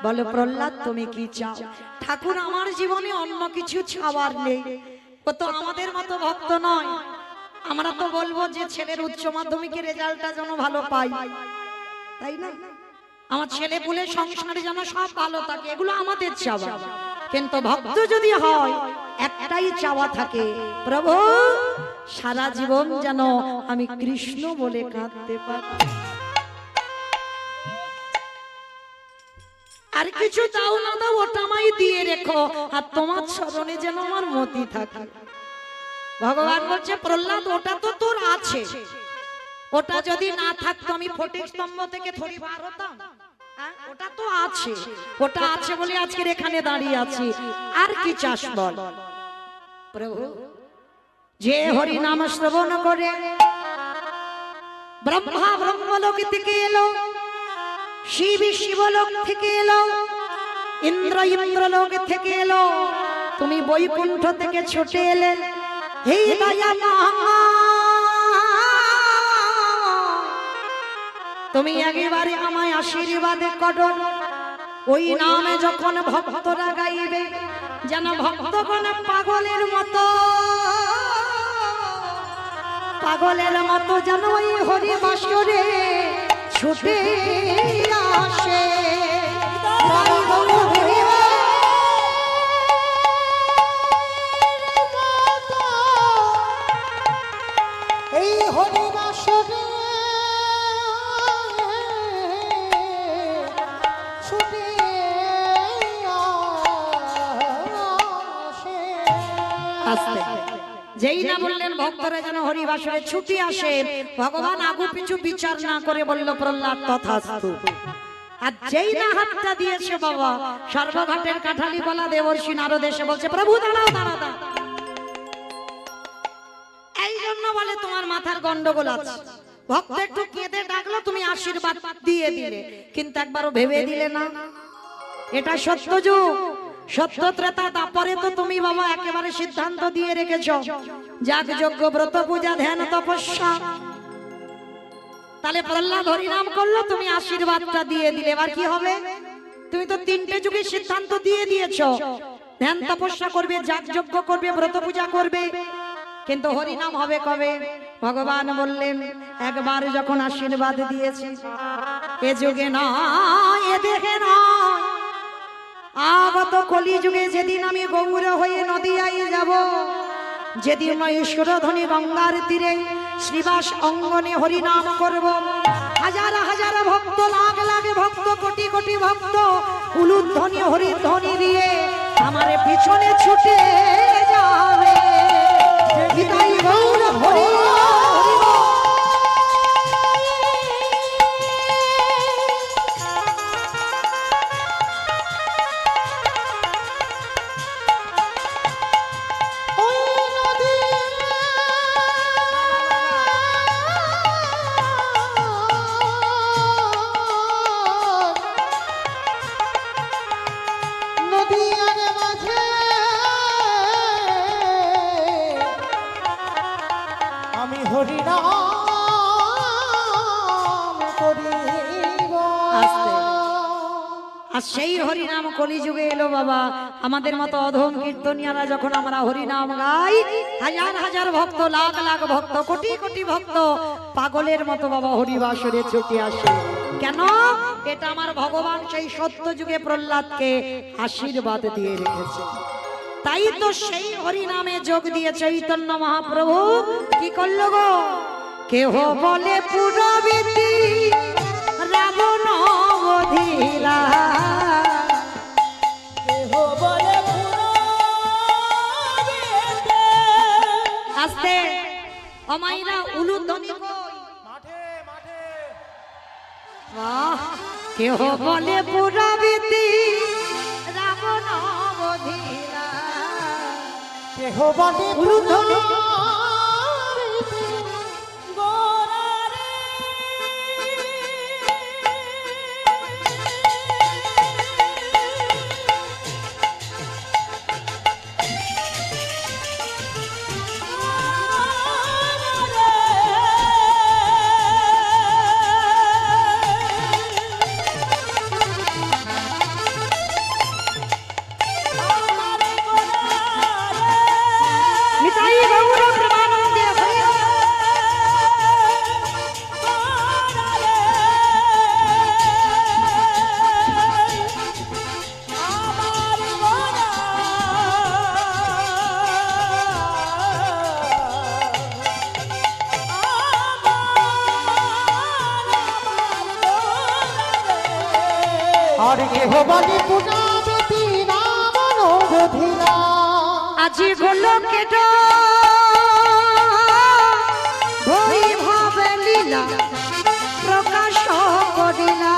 বলো প্রহ্লাদ তুমি কি চাও? ঠাকুর আমার জীবনে অন্য কিছু চাওয়ার নেই, ও তো আমাদের মতো ভক্ত নয়। আমরা তো বলবো যে ছেলের উচ্চ মাধ্যমিকের রেজাল্টটা যেন ভালো পাই, তাই না? আমার ছেলে পুলে সংসারে যেন সব ভালো থাকে, এগুলো আমাদের চাওয়া। কিন্তু ভক্ত যদি হয় একটাই চাওয়া থাকে, প্রভু সারা জীবন যেন আমি কৃষ্ণ বলে কাঁদতে পারি। আর কিছু দাও না দাও ওটা আমায় দিয়ে রেখো, আর তোমার চরণে যেন আমার মতি থাকে। ভগবান বলছে প্রহ্লাদ ওটা তো তোর আছে, ওটা যদি না থাকতো আমি ফটিক স্তম্ভ থেকে থরি বার হতাম? ওটা তো আছে, ওটা আছে বলে আজকের এখানে দাঁড়িয়ে আছি। আর কি চাস বল? প্রভু যে হরি নাম শ্রবণ করে ব্রহ্মা ব্রহ্মলোক থেকে এলো, শিব শিবলোক থেকে এলো, ইন্দ্র ইন্দ্রলোক থেকে এলো, তুমি বৈকুণ্ঠ থেকে ছুটে এলে, হে দয়াময় তুমি একেবারে আমায় আশীর্বাদে করো। ওই নামে যখন ভক্তরা গাইবে যেন ভক্তগণ পাগলের মতো, পাগলের মতো যেন ওই হরি বাসরে ছুটে আসে। এই হরি বাসরে ছুটে আসে। যেই না বললেন ভক্তরা যেন হরি বাসরে ছুটে আসে, ভগবান আগু পিছু বিচার না করে বলল প্রহ্লাদ তথাস্তু। আর যেই না হাতটা দিয়েছে বাবা, সর্বঘাটের কাঠালি বলা দেবর্ষি নারদ এসে বলছে প্রভু দাঁড়াও দাঁড়াও দাঁড়াও। এই জন্য বলে তোমার মাথার গন্ডগোল আছে। ভক্ত একটু কেঁদে ডাকলো, তুমি আশীর্বাদ দিয়ে দিলে, কিন্তু একবারও ভেবে দিলে না। এটা সত্য যুগ, সত্য ত্রেতা, তারপরে তো তুমি বাবা একেবারে সিদ্ধান্ত দিয়ে রেখেছো যাগ যজ্ঞ ব্রত পূজা ধ্যান তপস্যা। তাহলে প্রহ্লাদ হরি নাম করলো, তুমি আশীর্বাদটা দিয়ে দিলে, এবার কি হবে? তুমি তো তিনটে যুগের সিদ্ধান্ত দিয়ে দিয়েছো, ধ্যান তপস্যা করবে, যাগ যজ্ঞ করবে, ব্রত পূজা করবে, কিন্তু হরি নাম হবে কবে? ভগবান বললেন একবার যখন আশীর্বাদ দিয়েছে, এ যুগে নয় এ দেহে নয়, আগত কলি যুগে যেদিন আমি গৌর হয়ে নদিয়ায় যাব, যেদিন ঈশ্বরধ্বনি গঙ্গার তীরে শ্রীবাস অঙ্গনে হরি নাম করব, হাজার হাজার ভক্ত, লাখ লাখ ভক্ত, কোটি কোটি ভক্ত উলুধ্বনি হরির ধ্বনি দিয়ে আমার পিছনে ছুটে যাবে। নিতাই গৌর হরি সেই হরিনাম কলিযুগে এলো বাবা। আমাদের মতো অধম কীর্তনিয়ারা যখন আমরা হরিনাম গাই, হাজার হাজার ভক্ত, লাখ লাখ ভক্ত, কোটি কোটি ভক্ত পাগলের মতো বাবা হরিবাসরে ছুটে আসে। কেন? এটা আমার ভগবান সেই সত্য যুগে প্রহ্লাদকে আশীর্বাদ দিয়ে রেখেছে। তাই তো সেই হরিনামে যোগ দিয়ে চৈতন্য মহাপ্রভু কি করলো গো? কেহ বলে পুরবীতি রাবণ বধিলা, আস্তে অমাইরা উলুধ্বনি কই মাঠে মাঠে। কেহ বলে পুরবীতি রাবণ বধিলা, কেহ বলে উলুধ্বনি কেহ বলে পুনাবেতি নাম অনুরোধিলা আজি গোলকেট বৈভবে লীলা প্রকাশ করিলা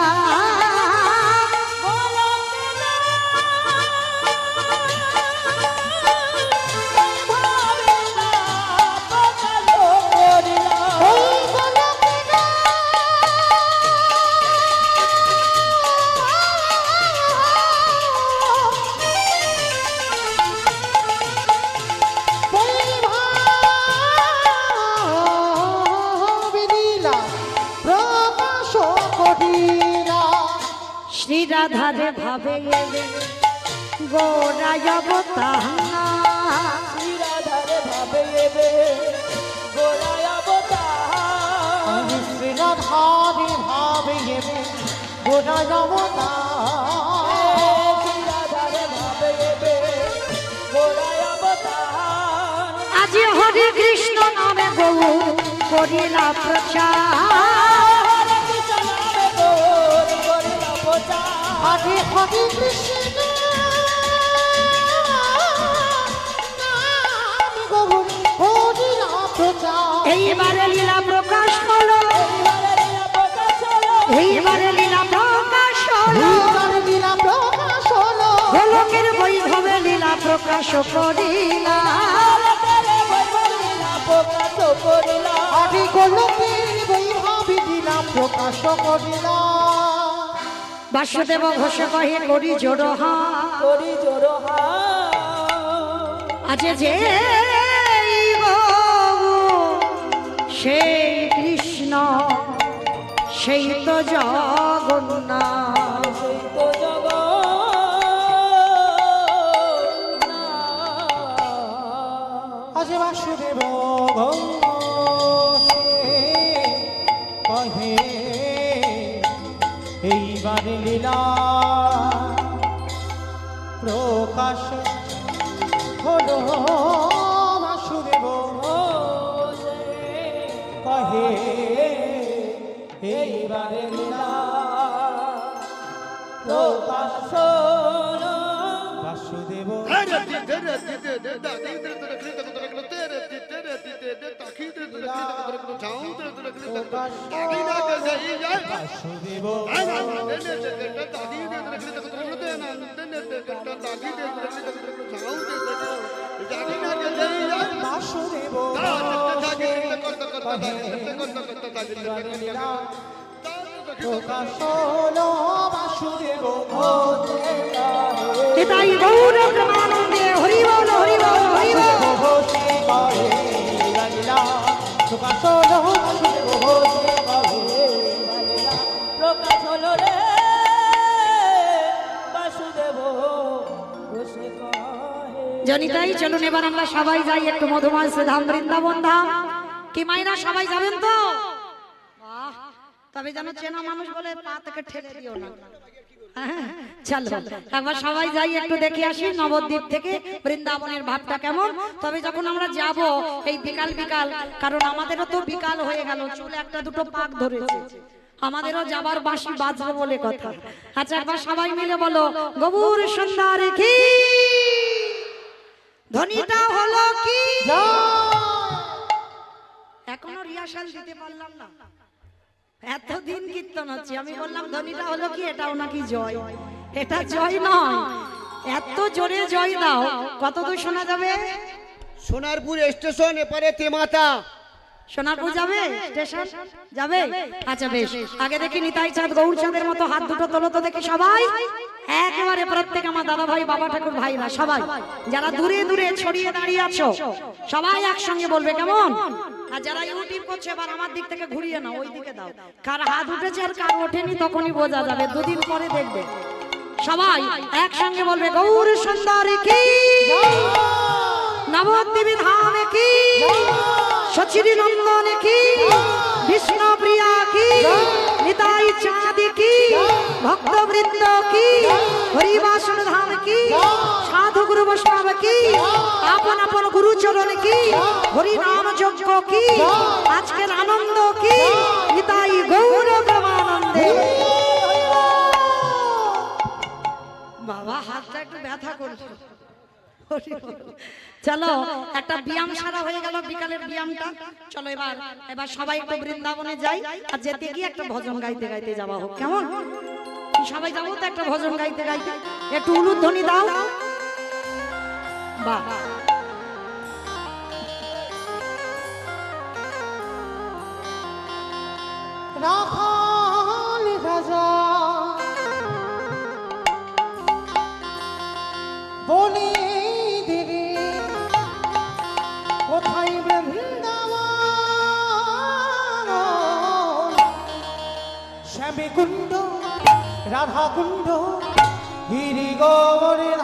শ্রী রাধারে ভাবে গোরায় অবতার রাধারে ভাবে এবে গোড়ায় অবতার শ্রী রাধারে ভাবে গোড়ায় অবতার রাধারে ভাবে এবে গোড়ায় অবতার আজি হরে কৃষ্ণ নামে গৌ করিলা প্রচার হরে হরে কৃষ্ণ নাম গৌর হরিলা প্রচার এইবারে লীলা প্রকাশ হলো এইবারে লীলা প্রকাশ হলো এইবারে লীলা প্রকাশ হলো গোলকের বৈভবে লীলা প্রকাশ করিলা হরে গোলকের বৈভবে লীলা প্রকাশ করিলা বাসুদেব ঘোষ কহে করি জোড় করি জোর আছে যে সেই কৃষ্ণ সেই তো জগন্নাথ সেই তো জগন্নাথ আজ বাসুদেব ঘোষে কহে এইবারে লীলা প্রকাশ হলো বাসুদেব কহে এইবারে লীলা প্রকাশ হলো বাসুদেব বাসুদেব বাসুদেব প্রকাশ হলো বাসুদেব তাই গৌর প্রেমানন্দে হরি বল হরি বল হরি বল প্রকাশ হলো বাসুদেব প্রকাশ হলো রে বাসুদেব ঘোষে কহে জনিতাই চলুন এবার আমরা সবাই যাই একটু মধুময় ধাম বৃন্দাবন ধাম কি মাইরা সবাই যাবেন তো বাহ, তবে যেন চেনা মানুষ বলে পা থেকে ঠেলে দিও না চলো একবার সবাই যাই একটু দেখে আসি নবদ্বীপ থেকে বৃন্দাবনের ভাবটা কেমন। তবে যখন আমরা যাব এই বিকাল বিকাল, কারণ আমাদেরও তো বিকাল হয়ে গেল, চুলে একটা দুটো পাক ধরেছে, আমাদেরও যাবার বাঁশি বাজবে বলে কথা। আচ্ছা একবার সবাই মিলে বলো গৌর সুন্দর কি ধ্বনিটা হলো কি। এখনো রিহার্সাল দিতে পারলাম না, এতদিন কীর্তন হচ্ছে, আমি বললাম ধ্বনিটা হলো কি, এটাও নাকি জয়। এটা জয় নয়, এত জোরে জয় দাও, কত দূর শোনা যাবে? সোনারপুর স্টেশন এপারে তেমাতা। সোনারপুর যাবে, স্টেশন যাবে। আচ্ছা বেশ, আগে দেখি নিতাই চাঁদ গৌর চাঁদের মতো হাত দুটো তোলো তো দেখি সবাই একেবারে, প্রত্যেক আমার দাদা ভাই বাবা ঠাকুর ভাইরা সবাই যারা দূরে দূরে ছড়িয়ে দাঁড়িয়ে আছো সবাই একসঙ্গে বলবে কেমন। আর যারা ইউটিউব করছে এবার আমার দিক থেকে ঘুরিয়ে নাও, ওই দিকে দাও, কার হাত উঠেছে আর কার ওঠেনি তখনই বোঝা যাবে, দুদিন পরে দেখবে। সবাই একসঙ্গে বলবে গৌর সুন্দরী কি, নবদ্বীপ ধাম কি, সচিরি নন্দন কি, বিষ্ণু প্রিয়া কি, নিতাই চাঁদ কি, ভক্তবৃন্দ কি, হরিবাসন ধাম কি, সাধু গুরু বৈষ্ণব কি, আপন আপন গুরু চরণ কি, হরি নাম যজ্ঞ কি, আজকের আনন্দ কি, নিতাই গৌর প্রেমানন্দে। বাবা হাতটা একটু ব্যথা করছে। চলো একটা ব্যায়াম সারা হয়ে গেল, বিকালের ব্যায়ামটা। চলো এবার এবার সবাই একটু বৃন্দাবনে যাই, আর যেতে গিয়ে একটা ভজন গাইতে গাইতে যাওয়া হোক, কেমন? সবাই যাবো তো একটা ভজন গাইতে গাইতে, একটু উলুধ্বনি দাও। বাহ, রাখাল রাজা বলি দেবে কোথায় বৃন্দাবন, শ্যামী কুণ্ড রাধা কুণ্ড গিরি গোবর্ধন।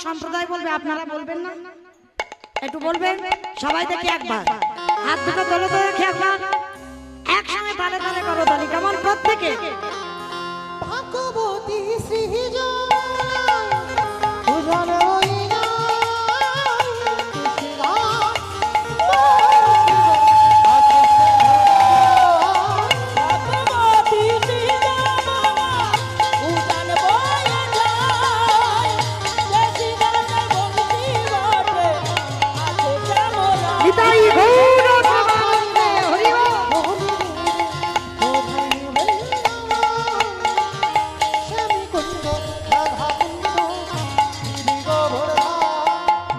সম্প্রদায় বলবে, আপনারা বলবেন না? একটু বলবেন সবাই দেখি একবার, হাত দুটো তোলো তো দেখি একবার, একসঙ্গে তালে তালে করো তালি, কেমন? প্রত্যেকে ভগবতী সৃজন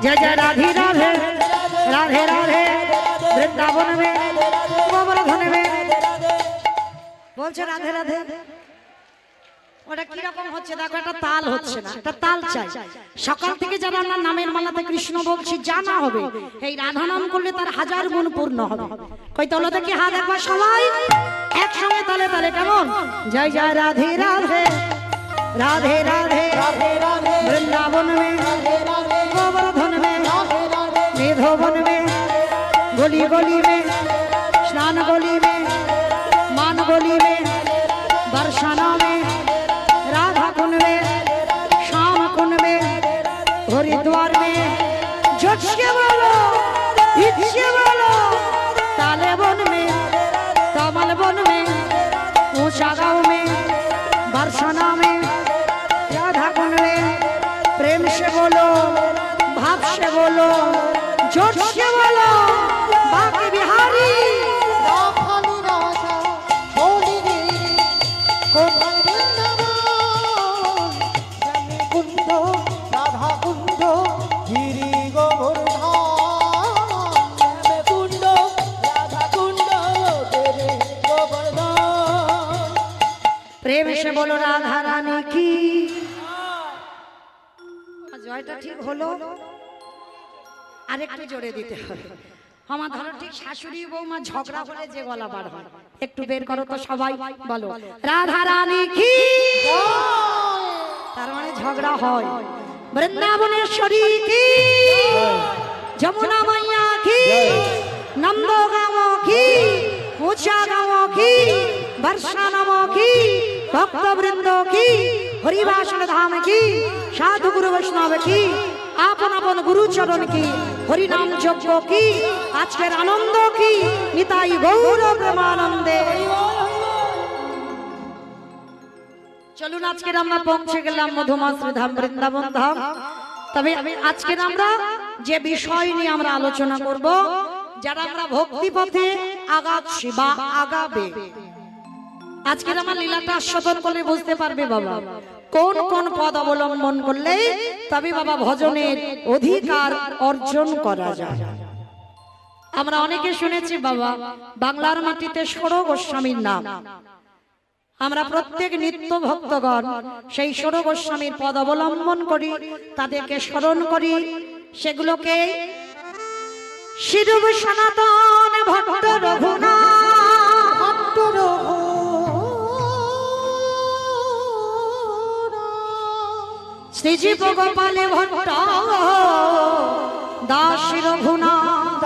जय जय राधे राधे राधे राधे वृंदावन में गोवर्धन में বলছে রাধে রাধে। ওটা কি রকম হচ্ছে দেখো, একটা তাল হচ্ছে না, একটা তাল চাই। সকাল থেকে যারা আমরা নামের মালাতে কৃষ্ণ বলছি, জানা হবে এই রাধা নাম করলে তার 1000 গুণ পূর্ণ হবে। কই তোলো দেখি হাত একবার সবাই একসঙ্গে তালে তালে, কেমন? জয় জয় রাধে রাধে राधे राधे वृंदावन में गोवर्धन में मेधोवन में गली गली में स्नान गली में मान गली में बरसाना में राधा कुंड में श्याम कुंड में हरिद्वार में जक्ष्य बोलो इच्छे बोलो ताले वन में कमल वन में ऊंचा गांव में बरसाना में राधा कुंड में प्रेम से बोलो भाव से बोलो जोश से बोलो बाकी बिहारी রাখাল রাজা বলি দেবে কোথায় বৃন্দাবন, শ্যামী কুণ্ড রাধা কুণ্ড গিরি গোবর্ধন। কুণ্ড রাধা কুণ্ড গোবর্ধন। प्रेम से बोलो राधा रानी की জয়টা ঠিক হলো, আরেকটু জোরে দিতে হবে। আমার ধরো ঠিক শাশুড়ি বৌমা ঝগড়া হলে যে গলা বার হয়, একটু বের করো তো সবাই, বলো রাধা রানী কি। তার মানে ঝগড়া হয়। বৃন্দাবনেশ্বরী কি, যমুনা মাইয়া কি, নন্দগাঁও কি, ऊंचा गाँव की वर्षा नमो की भक्त वृंद की हरिवासन धाम की साधु गुरु वैष्णव की आपन आपन गुरु चरण की हरि नाम यज्ञ की आज के आनंद की निताई गौर प्रेमानंदे। চলুন আজকের আমরা পৌঁছে গেলাম মধুমাশ্রী ধাম, বৃন্দাবন ধাম। তবে আজকের আমরা যে বিষয় নিয়ে আমরা আলোচনা করব, যারা আমরা ভক্তি পথে আগাচ্ছি বা আগাবে, আজকের আমার লীলাটা আস্বাদন করলে বুঝতে পারবে বাবা কোন কোন পদ অবলম্বন করলে তবে বাবা ভজনের অধিকার অর্জন করা যায়। আমরা অনেকে শুনেছি বাবা বাংলার মাটিতে ষোড় গোস্বামীর নাম। আমরা প্রত্যেক নিত্য ভক্তগণ সেই ষোড় গোস্বামীর পদ অবলম্বন করি, তাদেরকে স্মরণ করি, সেগুলোকে শিরূপ সনাতন ভট্ট রঘুনাথ শ্রীজীব গোপালে ভট্ট দাস রঘুনাথ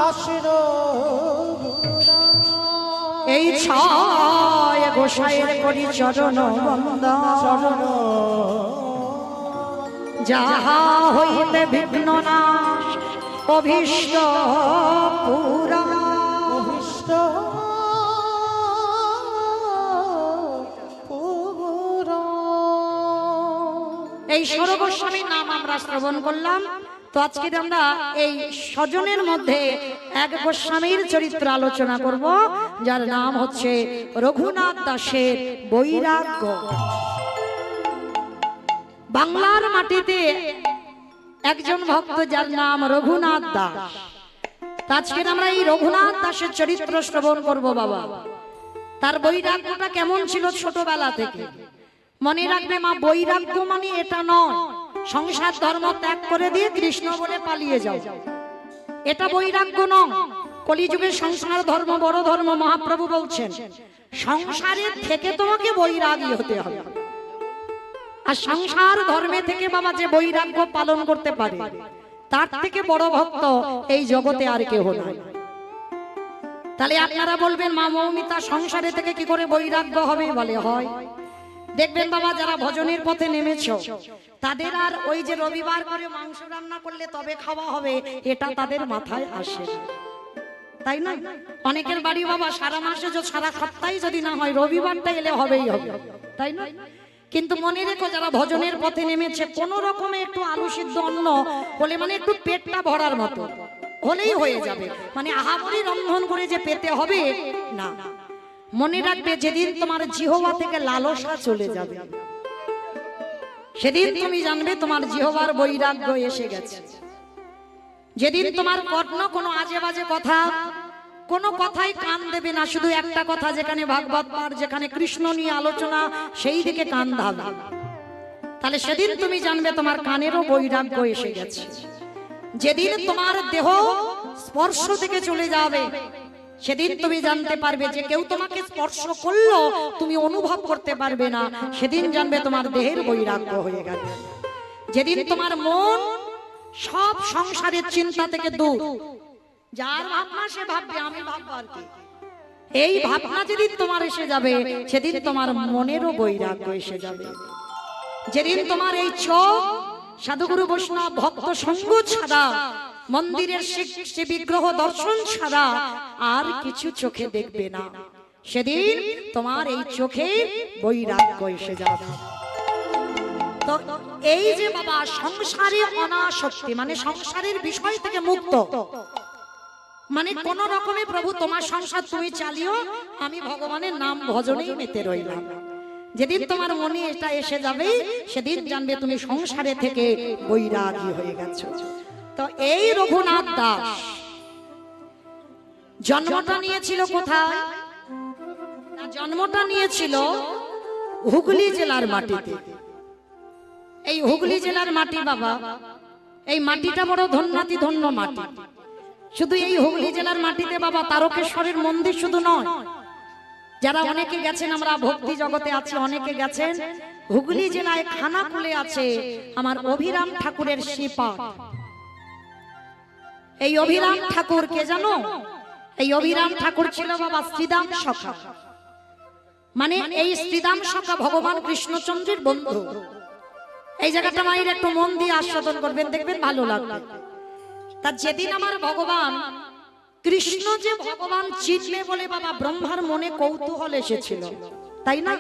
এই ছয় গোসাইয়ের করি চরণ বন্দন, যাহা হইতে বিঘ্ন নাশ অভীষ্ট পুরা। এই ষোড় গোস্বামীর নাম আমরা শ্রবণ করলাম। তো আজকে আমরা এই স্বজনের মধ্যে এক গোস্বামীর চরিত্র আলোচনা করব, যার নাম হচ্ছে রঘুনাথ দাসের বৈরাগ্য। বাংলার মাটিতে একজন ভক্ত যার নাম রঘুনাথ দাস। আজকে আমরা এই রঘুনাথ দাসের চরিত্র শ্রবণ করব বাবা। তার বৈরাগ্যটা কেমন ছিল ছোটবেলা থেকে। মনে রাখবে মা, বৈরাগ্য মানে এটা নয় সংসার ধর্ম ত্যাগ করে দিয়ে কৃষ্ণ বলে পালিয়ে যাও, এটা বৈরাগ্য নয়। কলিযুগের সংসার ধর্ম বড় ধর্ম। মহাপ্রভু বলছেন সংসারের থেকে তোমাকে বৈরাগী হতে হবে। আর সংসার ধর্মে থেকে বাবা যে বৈরাগ্য পালন করতে পারে, তার থেকে বড় ভক্ত এই জগতে আর কেউ নয়। তাহলে আপনারা বলবেন মা মৌমিতা সংসারে থেকে কি করে বৈরাগ্য হবে? বলে হয়। দেখবেন বাবা যারা ভজনের পথে নেমেছ, তাদের আর ওই যে রবিবার করে মাংস রান্না করলে তবে খাওয়া হবে, এটা তাদের মাথায় আসে না, তাই না? অনেকের বাড়ি বাবা সারা মাসে সারা সপ্তাহে যদি না হয়, রবিবারটা এলে হবেই হবে, তাই না? কিন্তু মনে রেখো, যারা ভজনের পথে নেমেছে, কোন রকমে একটু আলু সিদ্ধ অন্ন হলে মানে একটু পেটটা ভরার মতো হলেই হয়ে যাবে, মানে আহামরি রন্ধন করে যে পেতে হবে না। মনে রাখবে যেদিন তোমার জিহ্বা থেকে লালসা চলে যাবে, সেদিন তুমি জানবে তোমার জিহ্বার বৈরাগ্য এসে গেছে। যেদিন তোমার কর্ণ কোনো আজে বাজে কথা, কোনো কথাই কান দেবে না, শুধু একটা কথা, যেখানে ভাগবত পাঠ, যেখানে কৃষ্ণ নিয়ে আলোচনা, সেই দিকে কান ধাবে, তাহলে সেদিন তুমি জানবে তোমার কানেরও বৈরাগ্য এসে গেছে। যেদিন তোমার দেহ স্পর্শ থেকে চলে যাবে, সেদিন তুমি জানতে পারবে যে কেউ তোমাকে স্পর্শ করলো তুমি অনুভব করতে পারবে না, সেদিন জানবে তোমার দেহের বৈরাগ্য হয়ে গেছে। যেদিন তোমার মন সব সংসারের চিন্তা থেকে দূর, যার ভাবনা সে ভাববে আমি ভাববো আর কি, এই ভাবনা যেদিন তোমার এসে যাবে, সেদিন তোমার মনেরও বৈরাগ্য এসে যাবে। যেদিন তোমার এই চোখ সাধুগুরু বৈষ্ণব ভক্ত সঙ্গ ছাড়া, মন্দিরের সে বিগ্রহ দর্শন ছাড়া আর কিছু চোখে দেখবে না, সেদিন তোমার এই চোখে বৈরাগ্য এসে যাবে। তো এই যে বাবা সংসারে অনাসক্তি, মানে সংসারের বিষয় থেকে মুক্ত, মানে কোন রকমে প্রভু তোমার সংসার তুমি চালিও, আমি ভগবানের নাম ভজনেই মেতে রইলাম। যেদিন তোমার মনে এটা এসে যাবে, সেদিন জানবে তুমি সংসারে থেকে বৈরাগী হয়ে গেছো। তো এই রঘুনাথ দাস জন্মটা নিয়েছিল কোথায়? জন্মটা নিয়েছিল হুগলি জেলার মাটিতে। এই হুগলি জেলার মাটি বাবা, এই মাটিটা বড় ধন্যাতি ধন্য মাটি। শুধু এই হুগলি জেলার মাটিতে বাবা তারকেশ্বরের মন্দির শুধু নয়, যারা অনেকে গেছেন, আমরা ভক্তি জগতে আছি, অনেকে গেছেন, হুগলি জেলায় খানাকুলে আছে আমার অভিরাম ঠাকুরের শ্রীপাঠ। এই অভিরাম ঠাকুর কে জানো? এই অভিরাম ঠাকুর ছিল বাবা শ্রীদাম সখা, মানে এই শ্রীদাম সখা ভগবান কৃষ্ণচন্দ্রের বন্ধু। এই জায়গাটা মায়ের একটু মন দিয়ে আস্বাদন করবেন, দেখবেন ভালো লাগবে। তা যেদিন আমার ভগবান কৃষ্ণ যে ভগবান চিনবে বলে বাবা ব্রহ্মার মনে কৌতূহল এসেছিল, তাই না?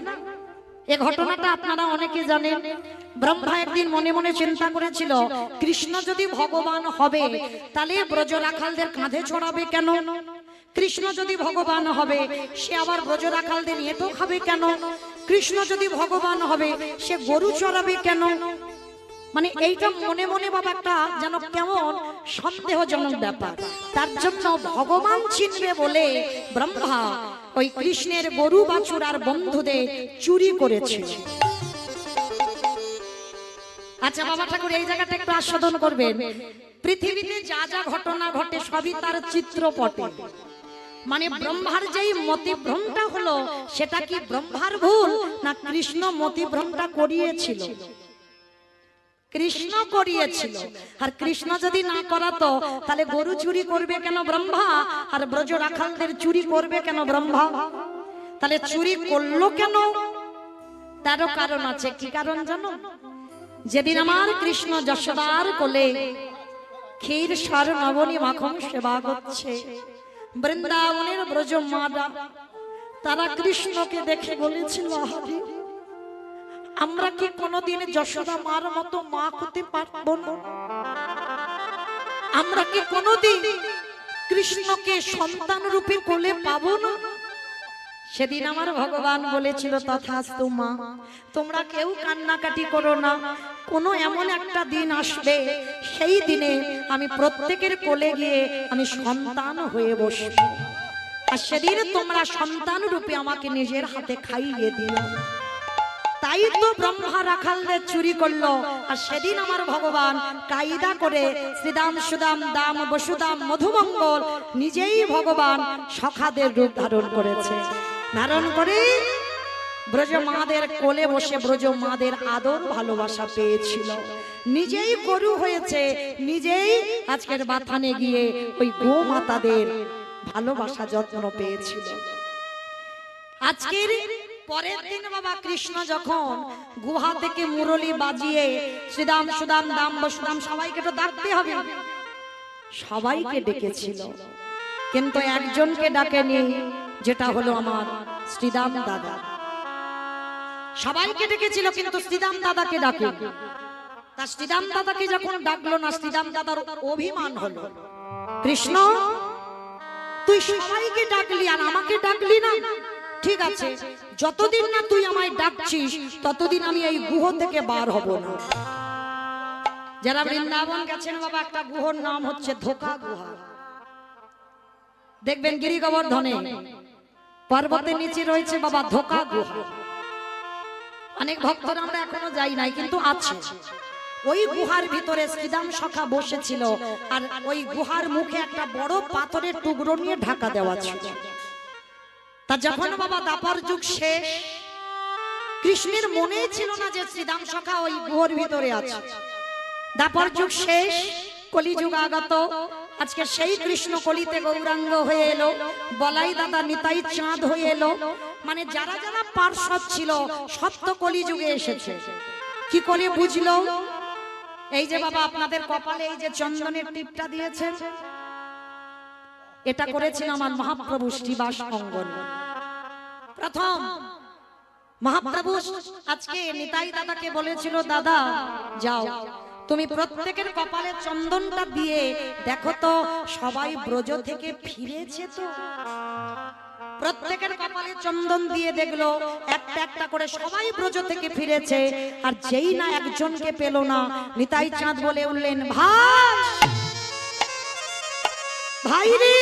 এ ঘটনাটা আপনারা অনেকে জানেন। ব্রহ্মা একদিন মনে মনে চিন্তা করেছিল, কৃষ্ণ যদি ভগবান হবে তাহলে ব্রজ রাখালদের কাঁধে চড়াবে কেন? কৃষ্ণ যদি ভগবান হবে সে আবার ব্রজ রাখালদের এঁটো খাবে কেন? কৃষ্ণ যদি ভগবান হবে সে গরু চড়াবে কেন? মানে এইটা মনে মনে বাবা একটা যেন কেমন সন্দেহজনক ব্যাপার। তার জন্য ভগবান চিনবে বলে ব্রহ্মা ওই কৃষ্ণের গরু বাছুর আর বন্ধুদের চুরি করেছিল। আচ্ছা বাবা ঠাকুর এই জায়গাটা একটু আস্বাদন করবেন। পৃথিবীতে যা যা ঘটনা ঘটে সবই তার চিত্রপটে। মানে ব্রহ্মার যেই মতিভ্রমটা হলো সেটা কি ব্রহ্মার ভুল না কৃষ্ণ মতিভ্রমটা করিয়েছিল? কৃষ্ণ করিয়েছিল। আর কৃষ্ণ যদি না করাতো তাহলে গরু চুরি করবে কেন ব্রহ্মা? আর ব্রজ রাখালদের চুরি করবে কেন ব্রহ্মা? তাহলে চুরি করলো কেন? তারও কারণ আছে। কি কারণ জানো? যেদিন আমার কৃষ্ণ যশোদার কোলে ক্ষীর সার নবনী মাখন সেবা করছে, বৃন্দাবনের ব্রজ মারা তারা কৃষ্ণকে দেখে বলেছিল, আরে আমরা কি কোনোদিন যশোদা মার মতো মা হতে পারবো না? আমরা কি কোনোদিন কৃষ্ণকে সন্তান রূপে কোলে পাবো না? সেদিন আমার ভগবান বলেছিল, তথাস্তু মা, তোমরা কেউ কান্নাকাটি করো না, কোনো এমন একটা দিন আসবে সেই দিনে আমি প্রত্যেকের কোলে গিয়ে আমি সন্তান হয়ে বসবো, আর সেদিন তোমরা সন্তান রূপে আমাকে নিজের হাতে খাইয়ে দিও। তাই তো ব্রহ্মা রাখালদের চুরি করলো, আর সেদিন আমার ভগবান কায়দা করে শ্রীদাম সুদাম দাম বসুদাম মধুমঙ্গল নিজেই ভগবান সখাদের রূপ ধারণ করেছে। ধারণ করে ব্রজ মাদের কোলে বসে ব্রজ মাদের আদর ভালোবাসা পেয়েছিল। নিজেই গরু হয়েছে, নিজেই আজকের বাথানে গিয়ে ওই গো মাতাদের ভালোবাসা যত্ন পেয়েছিল। আজকের পরের দিন বাবা কৃষ্ণ যখন গুহা থেকে মুরলি বাজিয়ে শ্রীদাম সুদাম দাম বসুদাম সবাইকে তো ডাকতে হবে, সবাইকে ডেকেছিল, কিন্তু একজনকে ডাকেনি, যেটা হলো আমার শ্রীদাম দাদা। সবাইকে ডেকেছিল কিন্তু শ্রীদাম দাদাকে ডাকে। তা শ্রীদাম দাদাকে যখন ডাকলো না, শ্রীদাম দাদার অভিমান হলো, কৃষ্ণ তুই সবাইকে ডাকলি আর আমাকে ডাকলি না? ঠিক আছে, যতদিন না তুই আমায় ডাকছিস ততদিন আমি এই গুহ থেকে বার হব না। যারা বৃন্দাবন গেছেন বাবা, একটা গুহর নাম হচ্ছে ধোকা গুহা। দেখবেন গিরি গোবর্ধনে পর্বতের নিচে রয়েছে বাবা ধোকা গুহা। অনেক ভক্তরা আমরা এখনো যাই নাই, কিন্তু আছে। ওই গুহার ভিতরে শ্রীদাম সখা বসেছিল, আর ওই গুহার মুখে একটা বড় পাথরের টুকরো নিয়ে ঢাকা দেওয়া ছিল। তা যখন বাবা দাপর যুগ শেষ, কৃষ্ণের মনে ছিল না যে শ্রীদাম সখা ওই গুহার ভিতরে আছে। দাপর যুগ শেষ, কলিযুগ আগত। আজকে সেই কৃষ্ণ কলিতে গৌরাঙ্গ হয়ে এলো, বলাই দাদা নিতাই চাঁদ হয়ে এলো। মানে যারা যারা পার্শ্বদ ছিল সত্য কলিযুগে এসেছে। কি করে বুঝলো? এই যে বাবা আপনাদের কপালে এই যে চন্দনের টিপটা দিয়েছে, এটা করেছেন আমার মহাপ্রভু শ্রীবাস অঙ্গন। প্রথম মহাপ্রভু আজকে নিতাই দাদাকে বলেছিল, দাদা যাও তুমি প্রত্যেকের কপালে চন্দনটা দিয়ে দেখো তো সবাই ব্রজ থেকে ফিরেছে তো। প্রত্যেকের কপালে চন্দন দিয়ে দেখলো একটা একটা করে সবাই ব্রজ থেকে ফিরেছে। আর যেই না একজনকে পেল না, নিতাই চাঁদ বলে উঠলেন, ভাই ভাই রে,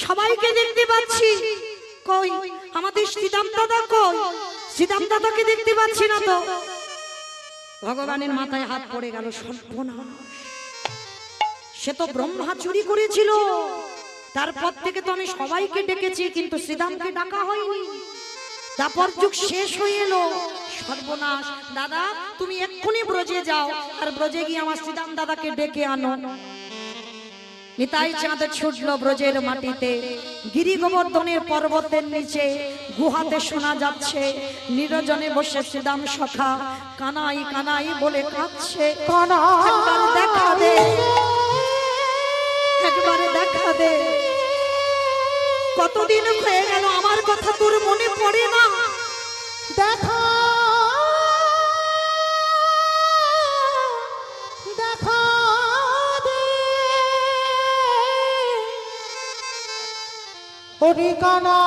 সবাইকে দেখতে পাচ্ছি, কই আমাদের শ্রীদাম দাদা কই? শ্রীদাম দাদাকে দেখতে পাচ্ছি না তো। ভগবানের মাথায় হাত পড়ে গেল, সর্বনাশ, সে তো ব্রহ্মা চুরি করেছিল। তারপর থেকে তো আমি সবাইকে ডেকেছি, কিন্তু শ্রীদামকে ডাকা হয়নি। তারপর যুগ শেষ হয়ে এলো, সর্বনাশ। দাদা তুমি এক্ষুনি ব্রজে যাও, আর ব্রজে গিয়ে আমার শ্রীদাম দাদাকে ডেকে আনো। নিতাই চাঁদ ছুটল ব্রজের মাটিতে, গিরি গোবর্ধনের পর্বতের নিচে গুহাতে শোনা যাচ্ছে নিরজনে বসে শ্রীদাম সখা কানাই কানাই বলে কাঁদছে, একবার দেখা দে, একবার দেখা দে, কতদিন হয়ে গেল আমার কথা তোর মনে পড়ে না? দেখা দেখা দে হরি কানা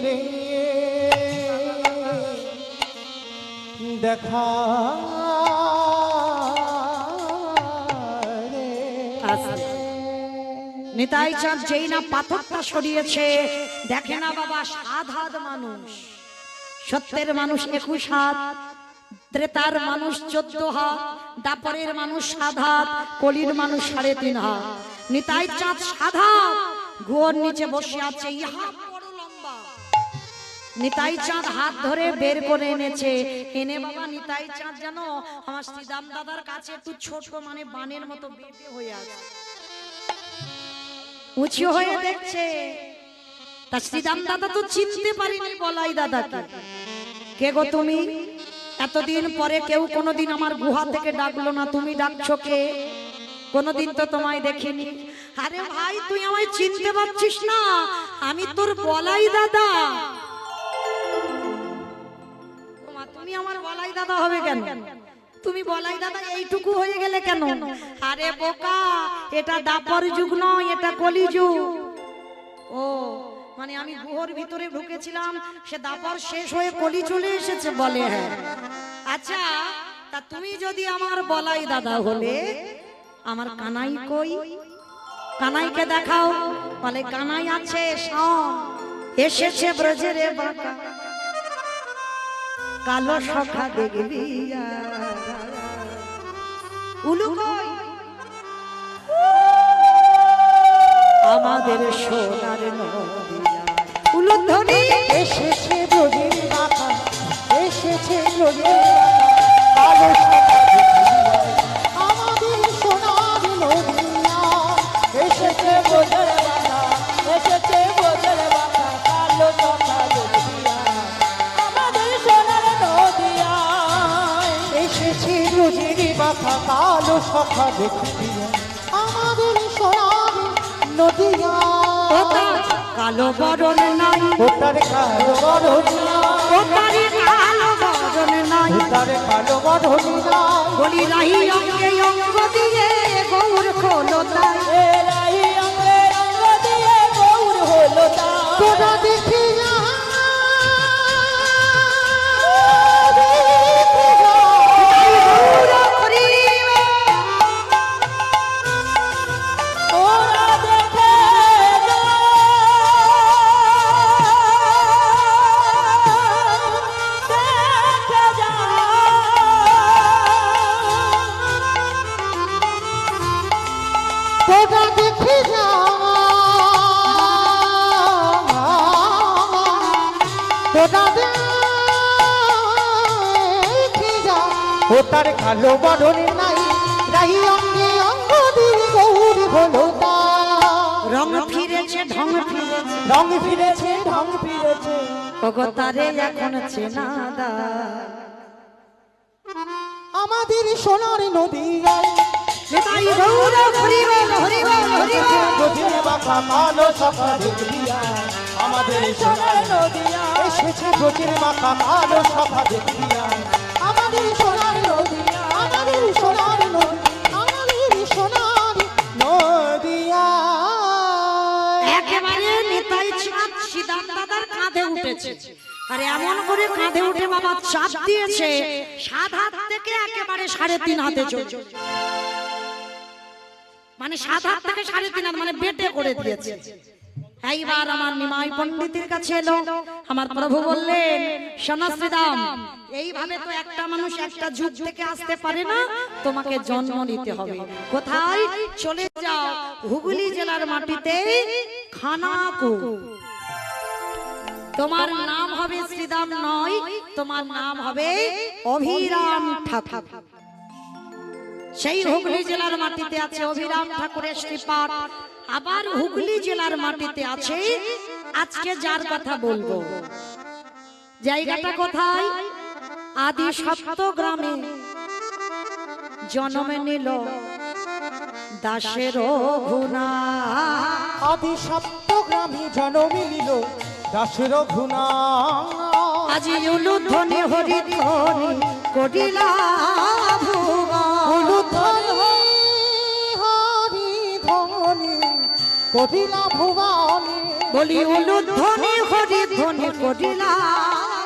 রে দেখা রে। নিতাই চাঁদ যেই না পাথরটা সরিয়েছে, দেখে না বাবা সাত হাত মানুষ, সত্যের মানুষ 21 হাত, ত্রেতার মানুষ 14 হাত, দাপরের মানুষ 7 হাত, কলির মানুষ 3.5 হাত। নিতাই চাঁদ 7 হাত গুয়োর নিচে বসে আছে, ইহা বড় লম্বা। নিতাই চাঁদ হাত ধরে বের করে এনেছে, এনে বাবা নিতাই চাঁদ জানো আমার শ্রীদাম দাদার কাছে একটু ছোট, মানে বানের মতো বেঁধে হয়ে আছে, উঁচু হয়ে দেখছে। তা শ্রীদাম দাদা তো চিনতে পারিনি বলাই দাদাকে। কে গো তুমি? এতদিন পরে কেউ কোনোদিন আমার গুহা থেকে ডাকলো না, তুমি ডাকছো কে? কোনোদিন তো তোমায় দেখিনি। আরে ভাই তুই আমায় চিনতে পারছিস না? আমি তোর বলাই দাদা। ওমা, তুমি আমার বলাই দাদা হবে কেন? তুমি বলাই দাদা এইটুকু হয়ে গেলে কেন? আরে বোকা, এটা দাপর যুগ নয়, এটা কলি যুগ। ও মানে আমি গুহর ভিতরে ঢুকেছিলাম, সে দাপর শেষ হয়ে কলি চলে এসেছে বলে। হ্যাঁ আচ্ছা, তা তুমি যদি আমার বলাই দাদা হলে, আমার কানাই কই? কানাইকে দেখাও। বলে কানাই আছে, শোন এসেছে ব্রজের বাঁকা, কালো সখা দেখবি। উলু কই? আমাদের সোনার নদিয়া। উলু ধ্বনি এসেছে ব্রজের বাঁকা, এসেছে ব্রজের বাঁকা, কালো সখা আমাদের সোনার নদিয়া। এসেছে বোঝার বাঁধা, এসেছে বোঝার বাঁধা, কালো সখা দেখবিয়া আমাদের সোনার নদিয়ায়। এসেছে ব্রজের বাঁকা, কালো সখা দেখবিয়া আমাদের সোনার নদিয়া। কালো বরণ নাই, ওটার কালো বরণ ওটারি কালো বরণ নাই, ওটার কালো বরণ বলি রাহি অঙ্গে অঙ্গ দিয়ে গৌর খোলো তাই। এ রাহি অঙ্গে রঙ্গ দিয়ে গৌর হলো তাই। তোরা দেখি যা ওরা দেখে দেখে যা। তোরা দেখি যা তোরা দেখি যা ওটার কালো বরণ নাই, রাহি অঙ্গে অঙ্গ দিয়ে গৌর হলো তা। রং ফিরেছে ঢং ফিরেছে, রং ফিরেছে ঢং ফিরেছে ওগো তারে এখন চেনা দা। আমাদের সোনার নদিয়ায়। নিতাই গৌর হরি বল হরি বল হরি বল। ব্রজের বাঁকা কালো সখা দেখবিয়া আমাদের সোনার নদিয়া। এসেছে ব্রজের বাঁকা কালো সখা দেখবিয়া আমাদের সোনার নদিয়া, আমাদের সোনার নদী, আমাদের সোনার নদিয়া। একেবারে নিতাই চাঁদ শ্রীদাম দাদার কাঁধে উঠেছে, আর এমন করে কাঁধে উঠে বাবা চাপ দিয়েছে, 7 হাত থেকে একেবারে 3.5 হাতে চলছে। মানে 7 হাত থেকে 3.5 হাত, মানে বেটে করে দিয়েছে। এইবার আমার নিমাই পণ্ডিতের কাছে এলো, আমার প্রভু বললেন শোনো শ্রীদাম, এইভাবে তো একটা মানুষ একটা যুগ থেকে আসতে পারে না, তোমাকে জন্ম নিতে হবে। কোথায়? চলে যাও হুগলি জেলার মাটিতে খানাকুল। তোমার নাম হবে শ্রীদাম নয়, তোমার নাম হবে অভিরাম ঠাকুর। সেই হুগলি জেলার মাটিতে আছে অভিরাম ঠাকুরের শ্রীপাদ। আবার হুগলি জেলার মাটিতে আছে আজকে যার কথা বলবো, জায়গাটা কোথায়? আদি সপ্ত গ্রামে জন্ম নিল দাসের গুণা। আদি সপ্ত গ্রামে জনমে নিল দাস রঘুনাথ। আজি উলুধ্বনি হরি ধ্বনি করিলা ভুবন। হরি ধ্বনি করিলা ভুবনে। বলি উলুধ্বনি হরি ধ্বনি করিলা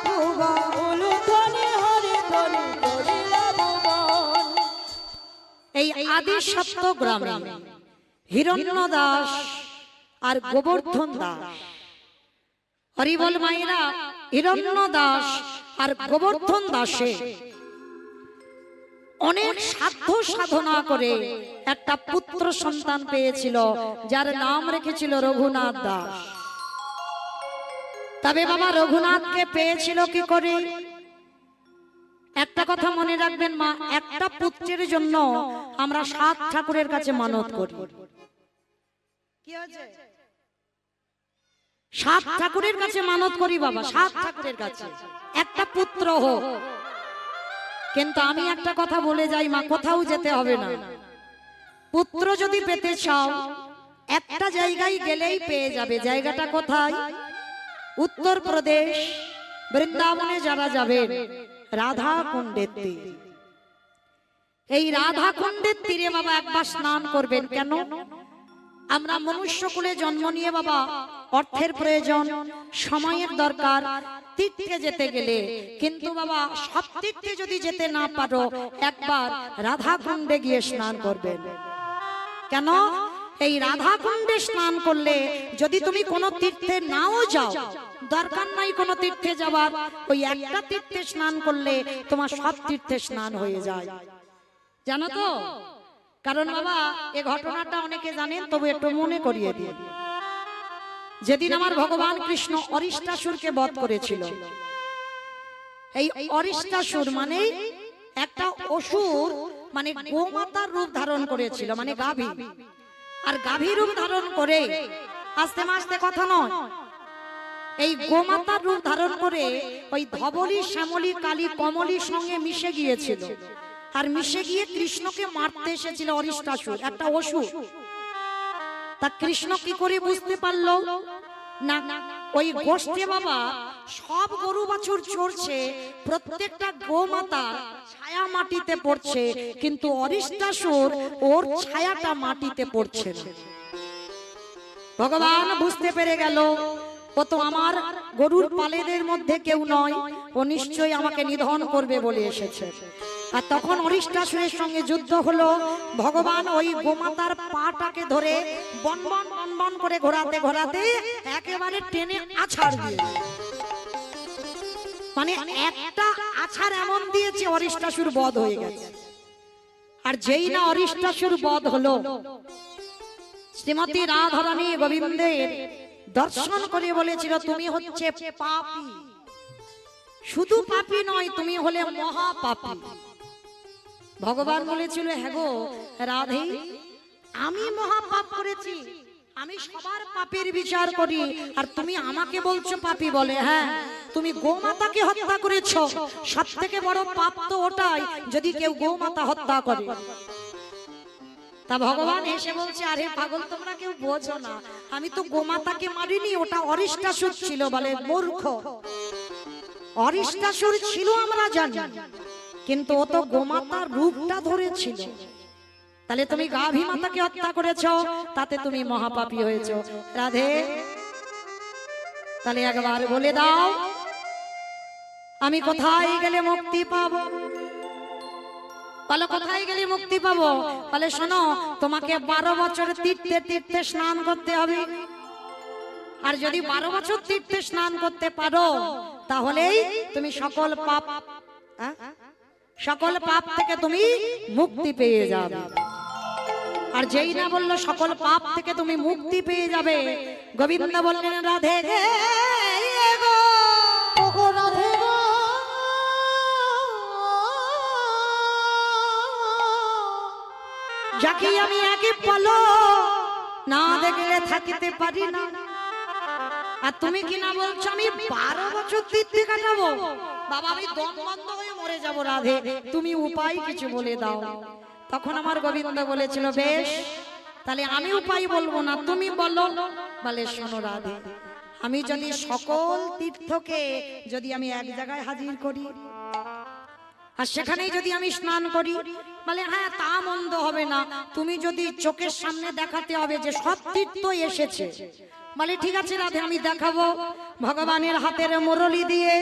ভুবন। উলুধ্বনি হরি ধ্বনি করিলা ভুবন। এই আদি সত্য গ্রামে হিরণ্য দাস আর গোবর্ধন দাস, হরি বল মায়েরা, হিরণ্য দাস আর গোবর্ধন দাসে অনেক সাধ্য সাধনা করে একটা পুত্র সন্তান পেয়েছিল, যার নাম রেখেছিল রঘুনাথ দাস। তবে বাবা রঘুনাথকে পেয়েছিল কি করে? একটা কথা মনে রাখবেন মা, একটা পুত্রের জন্য আমরা 7 ঠাকুরের কাছে মানত করি। কি হয়েছে? 7 ঠাকুরের কাছে মানত করি বাবা, 7 ঠাকুরের কাছে একটা পুত্র হোক। কিন্তু আমি একটা কথা বলে যাই মা, কোথাও যেতে হবে না। পুত্র যদি পেতে চাও একটা জায়গায় গেলেই পেয়ে যাবে। জায়গাটা কোথায়? উত্তরপ্রদেশ বৃন্দাবনে যারা যাবেন, রাধা কুণ্ডের তীর। এই রাধা কুণ্ডের তীরে বাবা একবার স্নান করবেন। কেন? আমরা মনুষ্য কুলে জন্ম নিয়ে বাবা অর্থের প্রয়োজন, সময়ের দরকার, তীর্থে যেতে গেলে। কিন্তু বাবা সব তীর্থে যদি যেতে না পারো, একবার রাধা কুণ্ডে গিয়ে স্নান করবেন। কেন? এই রাধা কুণ্ডে স্নান করলে যদি তুমি কোনো তীর্থে নাও যাও, দরকার নাই কোনো তীর্থে যাবার, ওই একটা তীর্থে স্নান করলে তোমার সব তীর্থে স্নান হয়ে যায়। জানো তো? কারণ বাবা এই ঘটনাটা অনেকে জানেন, তবু একটু মনে করিয়ে দিই। যেদিন আমার ভগবান কৃষ্ণ অরিষ্টাসুরকে বধ করেছিল, এই অরিষ্টাসুর মানে একটা অসুর, মানে গোমাতার রূপ ধারণ করেছিল, মানে গাভী। আর গাভী রূপ ধারণ করে আস্তে আস্তে কথা নয়, এই গোমাতার রূপ ধারণ করে ওই ধবলী, শ্যামলী, কালী, কমলীর সঙ্গে মিশে গিয়েছিল। আর মিশে গিয়ে কৃষ্ণকে মারতে এসেছিল অরিষ্টাসুর, একটা অসুর। তা কৃষ্ণ কি করে বুঝতে পারলো? না, ওই গোষ্ঠে বাবা সব গরু বাছুর চড়ছে, প্রত্যেকটা গোমাতার ছায়া মাটিতে পড়ছে, কিন্তু অরিষ্টাসুর ওর ছায়াটা মাটিতে পড়ছে না। ভগবান বুঝতে পেরে গেল, ও তো আমার গরুর পালেদের মধ্যে কেউ নয়, ও নিশ্চয়ই আমাকে নিধন করবে বলে এসেছে। আর তখন অরিষ্টাসুরের সঙ্গে যুদ্ধ হলো। ভগবান ওই গোমাতার পাটাকে ধরে বনবন বনবন করে ঘোরাতে ঘোরাতে একেবারে টেনে আছাড় দিয়ে, মানে একটা আছাড় এমন দিয়েছে অরিষ্টাসুর বধ হয়ে গেছে। আর যেই না অরিষ্টাসুর বধ হলো, শ্রীমতী রাধারানী গোবিন্দের দর্শন করে বলেছিল, তুমি হচ্ছে পাপী। শুধু পাপী নয়, তুমি হলে মহাপাপী। ভগবান বলেছিল, হ্যাঁ গো রাধে, আমি মহাপাপ করেছি, আমি সবার পাপের বিচার করি, আর তুমি আমাকে বলছো পাপী বলে? হ্যাঁ, তুমি গোমাতাকে হত্যা করেছো। সব থেকে বড় পাপ তো ওটাই, যদি কেউ গোমাতা হত্যা করে। তা ভগবান এসে বলছে, আরে পাগল, তোমরা কেউ বোঝো না, আমি তো গোমাতাকে মারিনি, ওটা অরিষ্টাসুর ছিল। বলে মূর্খ, অরিষ্টাসুর ছিল আমরা জানি, কিন্তু ও তো গোমাতার রূপটা ধরেছিল। তাহলে তুমি গাভী মাতাকে হত্যা করেছো, তাতে তুমি মহাপাপী হয়েছো। রাধে, তাহলে একবার বলে দাও, আমি কোথায় গেলে মুক্তি পাবো? বলো কোথায় গেলে মুক্তি পাবো? বলে শোনো, তোমাকে 12 বছর তীর্থে তীর্থে স্নান করতে হবে। আর যদি 12 বছর তীর্থে স্নান করতে পারো, তাহলেই তুমি সকল পাপ থেকে তুমি মুক্তি পেয়ে যাবে। আর যেই না বললো সকল পাপ থেকে তুমি মুক্তি পেয়ে যাবে, গোবিন্দ বললেন, রাধে গে গো, ওগো রাধে গো, যাকে আমি আগে বলো না দেখলে থাকিতে পারি না। আর তুমি কি না বলছো আমি 12 বছর তীর্থে কাটাবো? বাবা, আমি দম বন্ধ হয়ে মরে যাবো। রাধে, তুমি উপায় কিছু বলে দাও। তখন আমার গোবিন্দ বলেছিল, বেশ, তাহলে আমি উপায় বলবো না, তুমি বলো। বলে শোনো রাধে, আমি যদি সকল তীর্থকে যদি আমি এক জায়গায় হাজির করি আর সেখানেই যদি আমি স্নান করি, বলে হ্যাঁ তা মন্দ হবে না, তুমি যদি চোখের সামনে দেখাতে হবে যে সব তীর্থ এসেছে, বলে ঠিক আছে রাধে আমি দেখাবো। ভগবানের হাতের মুরলি দিয়ে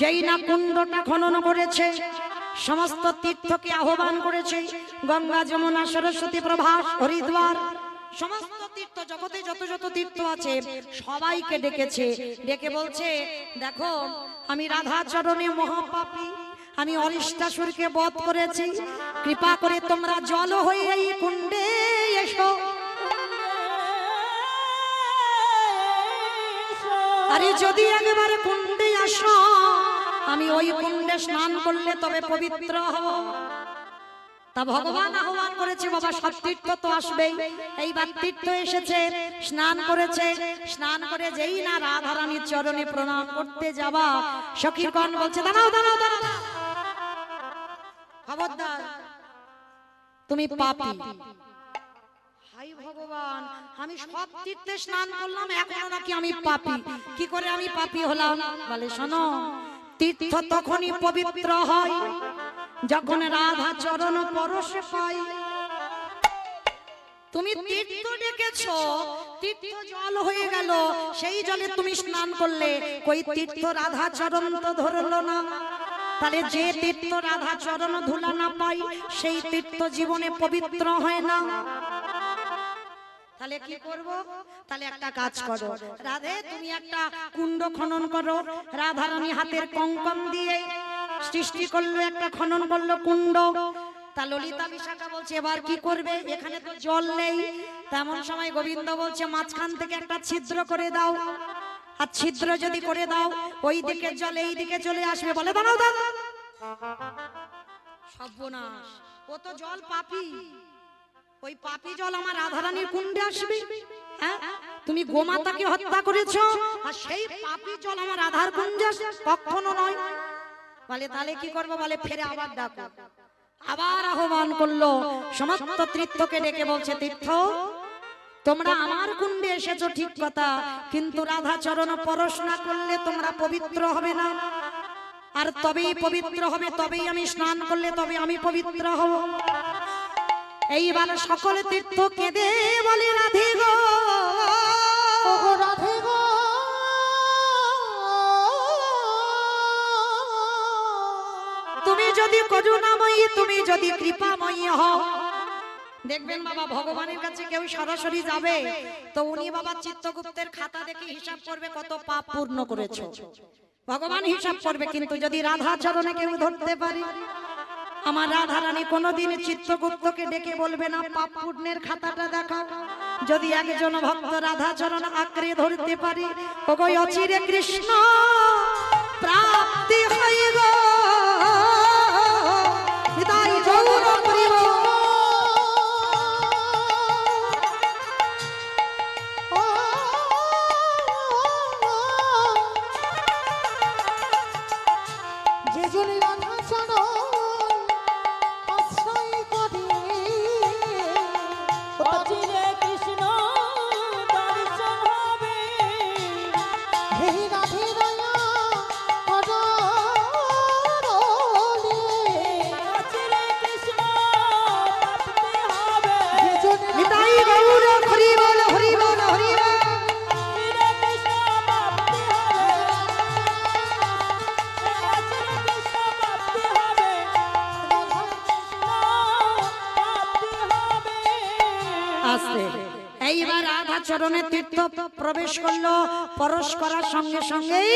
যেই না কুণ্ডটা খনন করেছে, সমস্ত তীর্থকে আহ্বান করেছে, গঙ্গা যমুনা সরস্বতী প্রভাস হরিদ্বার সমস্ত তীর্থ জগতে যত যত তীর্থ আছে সবাইকে ডেকেছে, ডেকে বলছে দেখো আমি রাধাচরণে মহাপাপী, আমি অরিষ্টাসুরকে বধ করেছি, কৃপা করে তোমরা জল হয়ে এই কুণ্ডে এসো। আরে যদি একবার কুণ্ডে আসো, আমি ওই কুণ্ডে স্নান করলে তবে পবিত্র হব। তা ভগবান আহ্বান করেছে বাবা সব তীর্থ তো আসবেই, এইবার তীর্থ এসেছে, স্নান করেছে, স্নান করে যেই না রাধারানীর চরণে প্রণাম করতে যাবা, সখীগণ বলছে দাঁড়াও দাঁড়াও দাঁড়াও, খবরদার তুমি পাপী। হাই ভগবান, আমি সব তীর্থে স্নান করলাম, এখনো নাকি আমি পাপী, কি করে আমি পাপী হলাম? বলে শোনো, তীর্থ তখনই পবিত্র হয় যখন রাধা চরণ পরশে পাই। তুমি তীর্থ ডেকেছো, তীর্থ জল হয়ে গেল, সেই জলে তুমি স্নান করলে, কই তীর্থ রাধা চরণ তো ধরলো না। তাহলে যে তীর্থ রাধা চরণ ধুলা না পাই, সেই তীর্থ জীবনে পবিত্র হয় না। তাহলে কি করব? তাহলে একটা কাজ করো রাধে, তুমি একটা কুণ্ড খনন করো। রাধারানী হাতের কঙ্কন দিয়ে সৃষ্টি করলো, একটা খনন করলো কুণ্ড। তা ললিতা বিশাখা বলছে এবার কি করবে, এখানে তো জল নেই। তেমন সময় গোবিন্দ বলছে মাঝখান থেকে একটা ছিদ্র করে দাও, আর ছিদ্র যদি করে দাও ওই দিকে জল এই দিকে চলে আসবে। বলে দাঁড়াও দাঁড়াও, সর্বনাশ, ও তো জল পাপী, ওই পাপী জল আমার রাধারানীর কুণ্ডে আসবে? হ্যাঁ, তুমি গোমাতাকে হত্যা করেছো আর সেই পাপী জল আমার রাধার কুণ্ডে আসবে? কখনো নয়। বলে তাহলে কি করবো? বলে ফেরে আবার ডাকো। আবার আহ্বান করলো, সমস্ত তীর্থকে ডেকে বলছে তীর্থ তোমরা আমার কুণ্ডে এসেছো ঠিক কথা, কিন্তু রাধা চরণ পরশ না করলে তোমরা পবিত্র হবে না। আর তবেই পবিত্র হবে, তবেই আমি স্নান করলে তবে আমি পবিত্র হব। এইবার সকলে তীর্থ কেঁদে বলে রাধে গো, ওগো রাধে গো, তুমি যদি করুণাময়ী, তুমি যদি কৃপাময়ী হও। দেখবেন বাবা ভগবানের কাছে কেউ সরাসরি যাবে তো উনি বাবা চিত্তগুপ্তের খাতা দেখে হিসাব করবে কত পাপ পূর্ণ করেছো, ভগবান হিসাব করবে। কিন্তু যদি রাধা চরণে কেউ ধরতে পারে, আমার রাধারানী কোনোদিন চিত্রগুপ্তকে ডেকে বলবে না পাপ পূর্ণের খাতাটা দেখাও। যদি একজন ভক্ত রাধা চরণ আঁকড়ে ধরতে পারে, ওগো অচিরে কৃষ্ণ প্রাপ্তি হয় গো, হৃদয় গৌর করিব। যে জনে রাধা চরণ আশ্রয় করে, অচিরে কৃষ্ণ দর্শন হবে। হে রাধে দয়া করলে, অচিরে কৃষ্ণ প্রাপ্তি হবে। যে জনে হৃদয় গৌর হরি বল হরি বল হরি বল। অচিরে কৃষ্ণ প্রাপ্তি হবে। অচিরে কৃষ্ণ প্রাপ্তি হবে। রাধা কৃষ্ণ প্রাপ্তি হবে। আসতে এইবার রাধা চরণে তীর্থ প্রবেশ করলো, পরশ করার সঙ্গে সঙ্গেই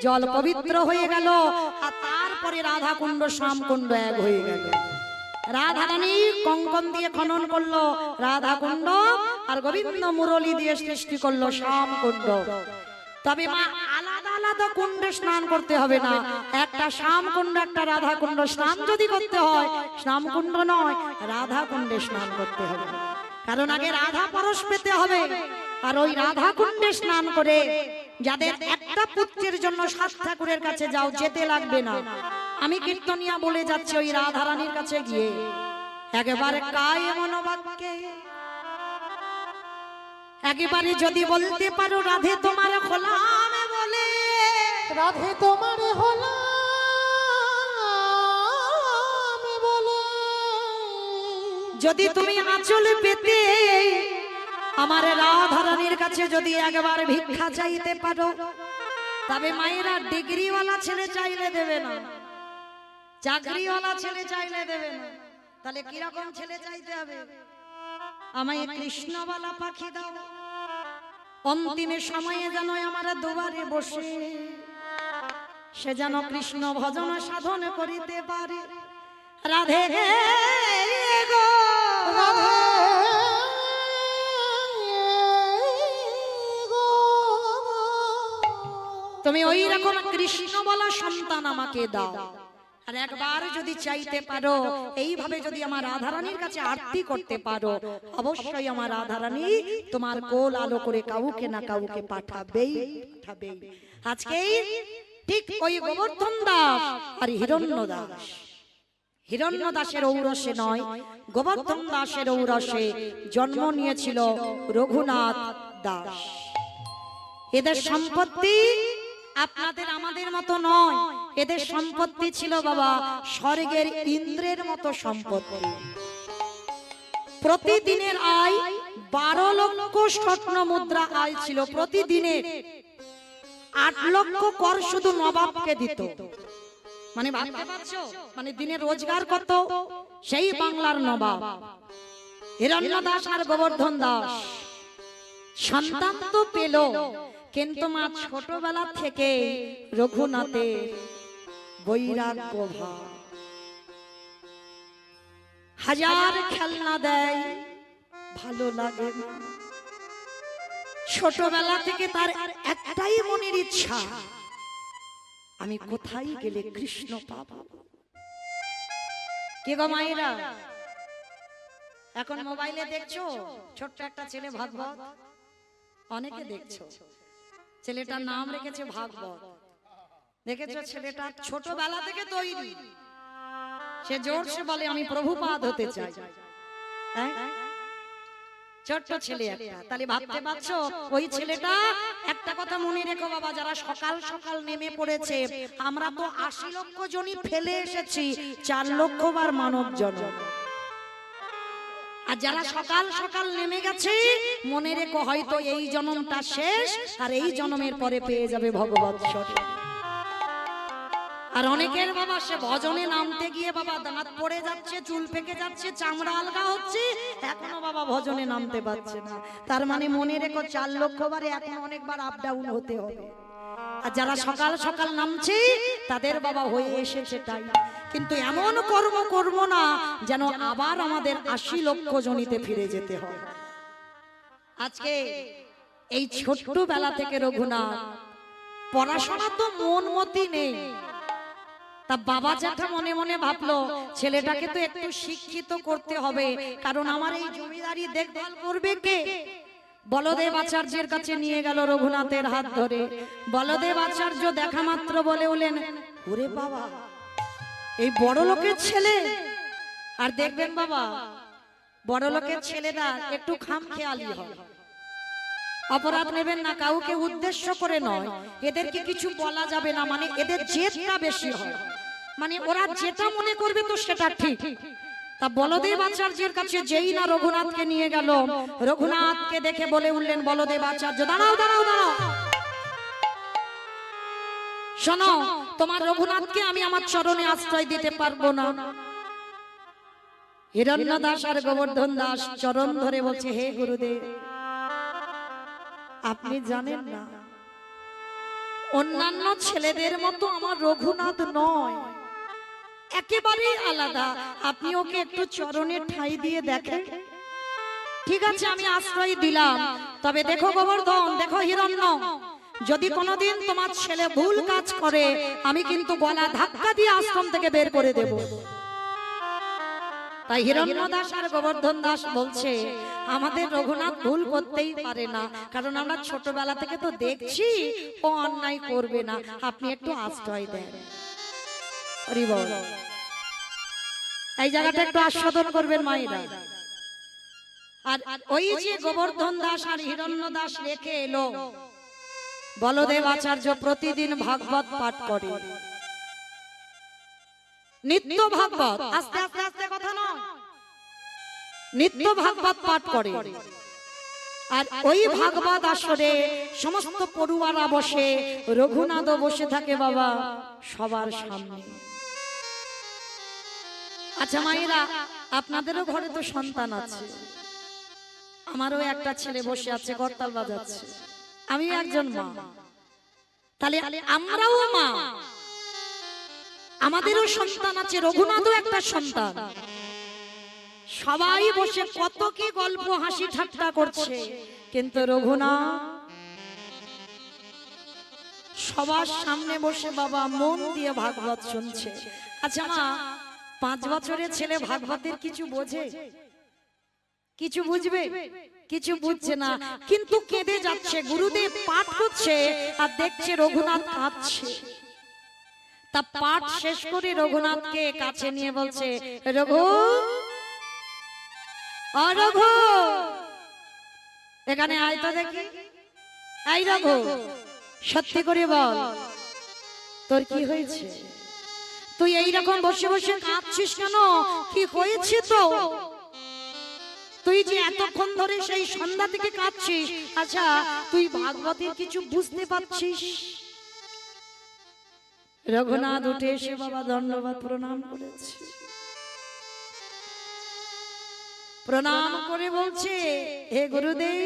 জল পবিত্র হয়ে গেল। আর তারপরে রাধা কুণ্ড শ্যাম কুণ্ড এক হয়ে গেল। রাধারানী কঙ্কন দিয়ে খনন করলো রাধা কুণ্ড, আর গোবিন্দ মুরলী দিয়ে সৃষ্টি করলো শ্যাম কুণ্ড। তবে মা আলাদা আলাদা কুণ্ডে স্নান করতে হবে না, একটা শ্যাম কুণ্ড একটা রাধা কুণ্ড। স্নান যদি করতে হয় শ্যাম কুণ্ড নয়, রাধা কুণ্ডে স্নান করতে হবে। কারণ আগে রাধা পরশ পেতে হবে। আর ওই রাধা কুণ্ডে স্নান করে যাদের একটা পুত্রের জন্য সাত ঠাকুরের কাছে যাও, যেতে লাগবে না। আমি কীর্তনিয়া বলে যাচ্ছি, ওই রাধারানীর কাছে গিয়ে একেবারে কায়ে মনোবাক্যে একেবারে যদি বলতে পারো রাধে তোমার গোলাম বলে, রাধে তোমার হলাম বলে, যদি তুমি আঁচল পেতে আমার রাধারানীর কাছে যদি একবার ভিক্ষা চাইতে পারো, তবে মায়েরা ডিগ্রিওয়ালা ছেলে চাইলে দেবে না, চাকরিওয়ালা ছেলে চাইলে দেবে না, তাহলে কিরকম ছেলে চাইতে হবে? আমায় কৃষ্ণওয়ালা পাখি দাও, অন্তিমে সময়ে যেন আমার দুবারে বসে সে যেন কৃষ্ণ ভজন সাধন করিতে পারে। রাধে গো রাধে গো, তুমি ওই রকম কৃষ্ণ বলা সন্তান আমাকে দাও। আর একবার যদি চাইতে পারো, এইভাবে যদি আমার রাধারানীর কাছে আরতি করতে পারো, অবশ্যই আমার রাধারানী তোমার কোল আলো করে কাউকে না কাউকে পাঠাবেই পাঠাবেই। আজকেই ঠিক ওই গোবর্ধন দাস আর হিরণ্য দাস, হিরণ্য দাসের ঔরসে নয়, গোবর্ধন দাসের ঔরসে জন্ম নিয়েছিল রঘুনাথ দাস। এদের সম্পত্তি আপনাদের আমাদের মতো নয়, এদের সম্পত্তি ছিল বাবা স্বর্গের ইন্দ্রের মতো সম্পত্তি। প্রতিদিনের আয় 12 লক্ষ স্বর্ণ মুদ্রা আয় ছিল প্রতিদিনের। 8 লক্ষ কর শুধু নবাবকে দিত। মানে ভাবতে পারছো, মানে দিনের রোজগার কত? সেই বাংলার নবাব হিরণ্য দাস আর গোবর্ধন দাস সন্তান তো পেল, কিন্তু মা ছোটবেলা থেকে রঘুনাথের বৈরাগ্য ভাব, হাজার খেলনা দেয় ভালো লাগে না। ছোটবেলা থেকে তার একটাই মনের ইচ্ছা, আমি কোথায় গেলে কৃষ্ণ পাবো। কে গো মায়েরা, এখন মোবাইলে দেখছো ছোট্ট একটা ছেলে ভাগবত, অনেকে দেখছো, ছেলেটার নাম রেখেছে ভাগবত। দেখেছো ছেলেটা ছোটবেলা থেকে তৈরি, সে জোরসে বলে আমি প্রভুপাদ হতে চাই। হ্যাঁ, ছোট্ট ছেলে একটা। তাহলে ভাবতে পারছো ওই ছেলেটা, একটা কথা মনে রেখো বাবা, যারা সকাল সকাল নেমে পড়েছে, আমরা তো 80 লক্ষ জনই ফেলে এসেছি, 4 লক্ষ বার মানব জন্ম। আর যারা সকাল সকাল নেমে গেছে, মনে রেখো হয়তো এই জন্মটা শেষ, আর এই জন্মের পরে পেয়ে যাবে ভগবৎ স্বরূপ। আর অনেকের বাবা সে ভজনে নামতে গিয়ে বাবা দাঁত পড়ে যাচ্ছে, চুল পেকে যাচ্ছে, চামড়া আলগা হচ্ছে, এখনো বাবা ভজনে নামতে পারছে না। তার মানে মনে রেখো 4 লক্ষ বারে এখন অনেকবার আপ ডাউন হতে হবে। আর যারা সকাল সকাল নামছে তাদের বাবা হয়ে এসেছে তাই, কিন্তু এমন কর্ম করব না যেন আবার আমাদের 80 লক্ষ জনিতে ফিরে যেতে হয়। আজকে এই ছোট্ট বেলা থেকে রঘুনাথ পড়াশোনা তো মন মতি নেই, তা বাবা জ্যাঠা মনে মনে ভাবলো ছেলেটাকে তো একটু শিক্ষিত করতে হবে, কারণ আমার এই জমিদারি দেখভাল করবে কে। বলদেব আচার্যের কাছে নিয়ে গেল রঘুনাথের হাত ধরে। বলদেব আচার্য দেখা মাত্র বলে উঠলেন, ওরে বাবা এই বড় লোকের ছেলে। আর দেখবেন বাবা বড় লোকের ছেলেরা একটু খামখেয়ালি হয়, অপরাধ নেবেন না, কাউকে উদ্দেশ্য করে নয়, এদেরকে কিছু বলা যাবে না, মানে এদের জেদটা বেশি হয়, মানে ওরা যেটা মনে করবে তো সেটা ঠিক। তা বলদেব আচার্যের কাছে যেই না রঘুনাথকে নিয়ে গেল, রঘুনাথকে দেখে বলে উঠলেন বলদেব আচার্য, দাঁড়াও দাঁড়াও দাঁড়াও, শোনো তোমার রঘুনাথকে আমি আমার চরণে আশ্রয় দিতে পারবো না। হিরণ্য দাস আর গোবর্ধন দাস চরণ ধরে বলছে, হে গুরুদেব আপনি জানেন না অন্যান্য ছেলেদের মতো আমার রঘুনাথ নয়, একেবারেই আলাদা, আপনি ওকে একটু চরণে ঠাঁই দিয়ে দেখেন। ঠিক আছে আমি আশ্রয় দিলাম, তবে দেখো গোবর্ধন, দেখো হিরণ্য, যদি কোনোদিন তোমার ছেলে ভুল কাজ করে আমি কিন্তু গলা ধাক্কা দিয়ে আশ্রম থেকে বের করে দেব। তাই হিরণ্য দাস আর গোবর্ধন দাস বলছে, আমাদের রঘুনাথ ভুল করতেই পারে না, কারণ আমরা ছোটবেলা থেকে তো দেখছি ও অন্যায় করবে না, আপনি একটু আশ্রয় দেন। হরি বল। এই জায়গাটা একটু আস্বাদন করবেন মায়েরা। আর ওই যে গোবর্ধন দাস আর হিরণ্য দাস রেখে এলো, বলদেব আচার্য প্রতিদিন ভাগবত পাঠ করে, নিত্য ভাগবত, আস্তে আস্তে আস্তে কথা নয়, নিত্য ভাগবত পাঠ করে। আর ওই ভাগবত আসরে সমস্ত পড়ুয়ারা বসে, রঘুনাথও বসে থাকে বাবা সবার সামনে। আচ্ছা মায়েরা, আপনাদেরও ঘরে তো সন্তান আছে, আমারও একটা ছেলে বসে আছে করতাল বাজাচ্ছে, আমি একজন মা, তাহলে আমরাও মা, আমাদেরও সন্তান আছে, রঘুনাথও একটা সন্তান। সবাই বসে কত কি গল্প হাসি ঠাট্টা করছে, কিন্তু রঘুনাথ সবার সামনে বসে বাবা মন দিয়ে ভাগবত শুনছে। আচ্ছা মা, 5 বছরের ছেলে ভাগবতের কিছু বোঝে? কিছু বুঝবে? কিছু বুঝছে না, কিন্তু কেঁদে যাচ্ছে। গুরুদেব পাঠ করছে আর দেখছে রঘুনাথ কাঁদছে। তা পাঠ শেষ করে রঘুনাথকে কাছে নিয়ে বলছে, রঘু, ও রঘু, এখানে আয় তো দেখি। এই রঘু, সত্যি করে বল, তোর কি হয়েছে? তুই এইরকম বসে বসে কাঁদছিস কেন? কি হয়েছে তো? তুই যে এতক্ষণ ধরে সেই সন্ধ্যা থেকে কাঁদছিস, আচ্ছা তুই ভাগবতের কিছু বুঝতে পারছিস? রঘুনাথ উঠে এসে বাবা ধন্যবাদ প্রণাম করেছে, প্রণাম করে বলছে, হে গুরুদেব,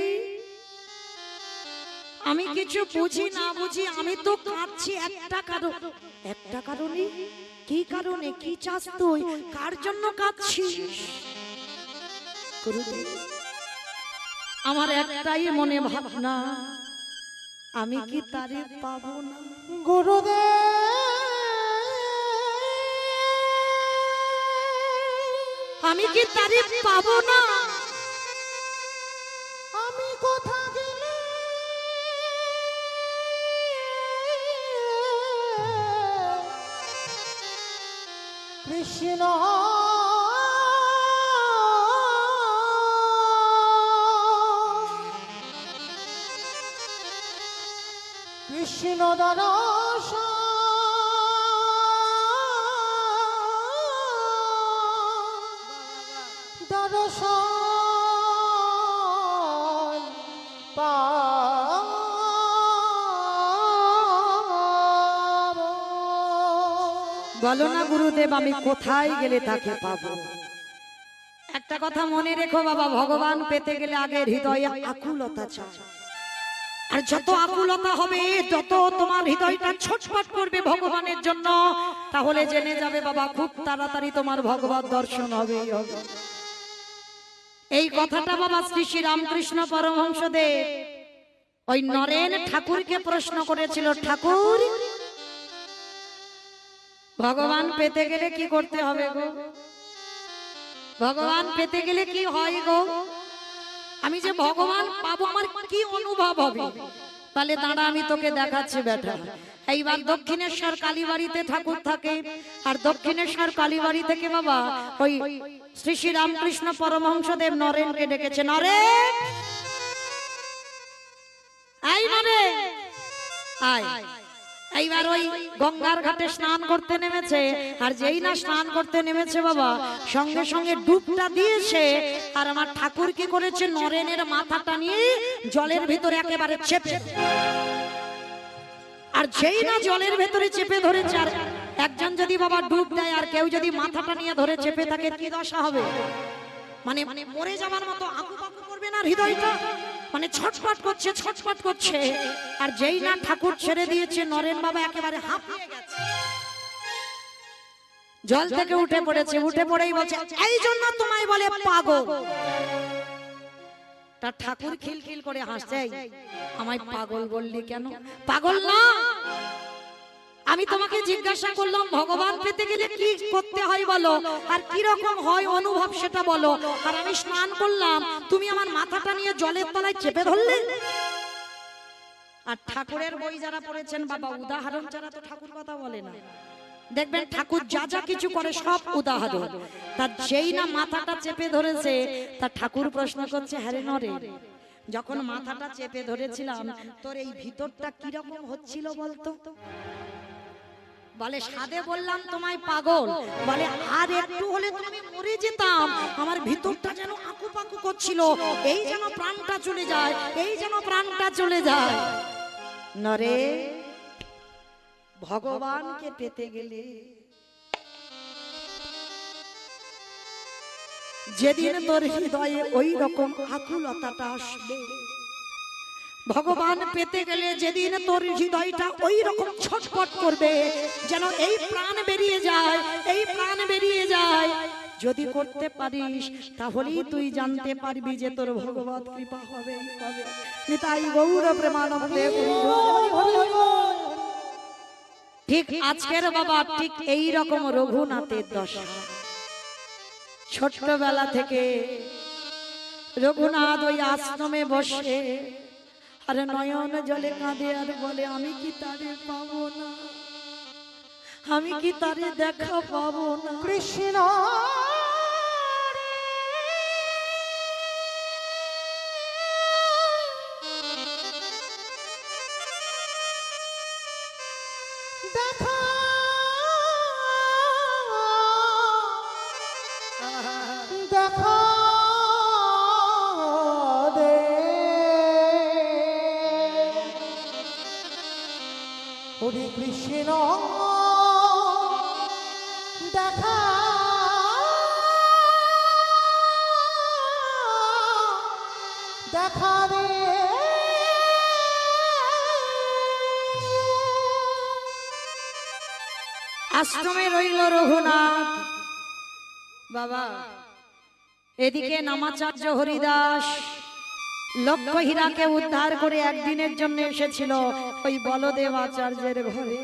আমি কিছু বুঝি না বুঝি আমি তো কাঁদছি একটা কারণে। কি কারণে? কি চাস তুই? কার জন্য কাঁদছিস? গুরুদেব, আমার একটাই মনে ভাবনা, আমি কি তারে পাবো না? গুরুদেব, আমি কি তারে পাবো না? আমি কোথা গেলে কৃষ্ণ কৃষ্ণ দরস দরস বলো না গুরুদেব, আমি কোথায় গেলে তাকে পাবো? একটা কথা মনে রেখো বাবা, ভগবান পেতে গেলে আগে হৃদয়ে আকুলতা চাই। আর যত আকুলতা হবে, যত তোমার হৃদয়টা ছটফট করবে ভগবানের জন্য, তাহলে জেনে যাবে বাবা খুব তাড়াতাড়ি তোমার ভগবত দর্শন হবে। এই কথাটা বাবা শ্রী শ্রী রামকৃষ্ণ পরমহংসদেব ওই নরেন ঠাকুরকে প্রশ্ন করেছিল, ঠাকুর, ভগবান পেতে গেলে কি করতে হবে গো? ভগবান পেতে গেলে কি হয় গো? আমি যে ভগবান পাবো, আমার কি অনুভব হবে? তাহলে দাঁড়া, আমি তোকে দেখাচ্ছি বেটা। এইবার দক্ষিণেশ্বর কালীবাড়িতে ঠাকুর থাকে, আর দক্ষিণেশ্বর কালীবাড়ি থেকে বাবা ওই শ্রী শ্রী রামকৃষ্ণ পরমহংসদেব নরেনকে ডেকেছে, নরেন, আই নরেন, আয়। এইবার ওই গঙ্গার ঘাটে স্নান করতে নেমেছে, আর যেই না স্নান করতে নেমেছে বাবা, সঙ্গে সঙ্গে ডুবটা দিয়েছে। আর আমার ঠাকুর কি করেছে, নরেনের মাথাটা নিয়ে জলের ভিতরে একেবারে চেপে, আর যেই না জলের ভেতরে চেপে ধরেছে, আর একজন যদি বাবা ডুব দেয় আর কেউ যদি মাথাটা নিয়ে ধরে চেপে থাকে, কি দশা হবে? মানে মরে যাবার মতো আকুপাকু করবে না হৃদয়টা, মানে ছটফট করছে, ছটফট করছে। আর যেই না ঠাকুর ছেড়ে দিয়েছে, নরেন বাবা একেবারে হাঁপিয়ে গেছে, জল থেকে উঠে পড়েছে। উঠে পড়েই বলছে, এই জন্য তোমায় বলে পাগল। তার ঠাকুর খিলখিল করে হাসছে, আমায় পাগল বললি কেন? পাগল না, আমি তোমাকে জিজ্ঞাসা করলাম ভগবান পেতে গেলে কি করতে হয় বলো, আর কি রকম হয় অনুভব সেটা বলো। আর আমি স্নান করলাম, তুমি আমার মাথাটা নিয়ে জলের তলায় চেপে ধরলে। আর ঠাকুরের বই যারা পড়েছেন বাবা, উদাহরণ ছাড়া তো ঠাকুর কথা বলে না। দেখবেন ঠাকুর যা যা কিছু করে সব উদাহরণ। তার যেই না মাথাটা চেপে ধরেছে, তার ঠাকুর প্রশ্ন করছে, হ্যারে নরে, যখন মাথাটা চেপে ধরেছিলাম তোর এই ভিতরটা কিরকম হচ্ছিল বলতো? বলে সাদে বললাম তোমায় পাগল, বলে আর একটু হলে তো আমি মরে যেতাম, আমার ভিতরটা যেন আকুপাকু করছিল, এই যেন প্রাণটা চলে যায়, এই যেন প্রাণটা চলে যায়। নরে, ভগবানকে পেতে গেলে যেদিন তোর হৃদয়ে ওই রকম আকুলতাটা আসবে, ভগবান পেতে গেলে যেদিন তোর হৃদয়টা ওই রকম ছটফট করবে যেন এই প্রাণ বেরিয়ে যায়, এই প্রাণ বেরিয়ে যায়, যদি করতে পারিস তাহলেই তুই জানতে পারবি যে তোর ভগবত কৃপা হবে। নিতাই গৌর প্রেমানন্দে। ঠিক আজকের বাবা ঠিক এই রকম রঘুনাথের দশা। ছোট্টবেলা থেকে রঘুনাথ ওই আশ্রমে বসে আর নয়ন জলে কাঁদে আর বলে, আমি কি তারে পাবো না, আমি কি তারে দেখা পাবো না। কৃষ্ণ দেখা দেখা দে, হরে কৃষ্ণ দেখা দেখা দে। আশ্রমে রইল রঘুনাথ বাবা, এদিকে নামাচার্য হরিদাস লক্ষ্য হীরাকে উদ্ধার করে একদিনের জন্য এসেছিল ওই বলদেব আচার্যের ঘরে।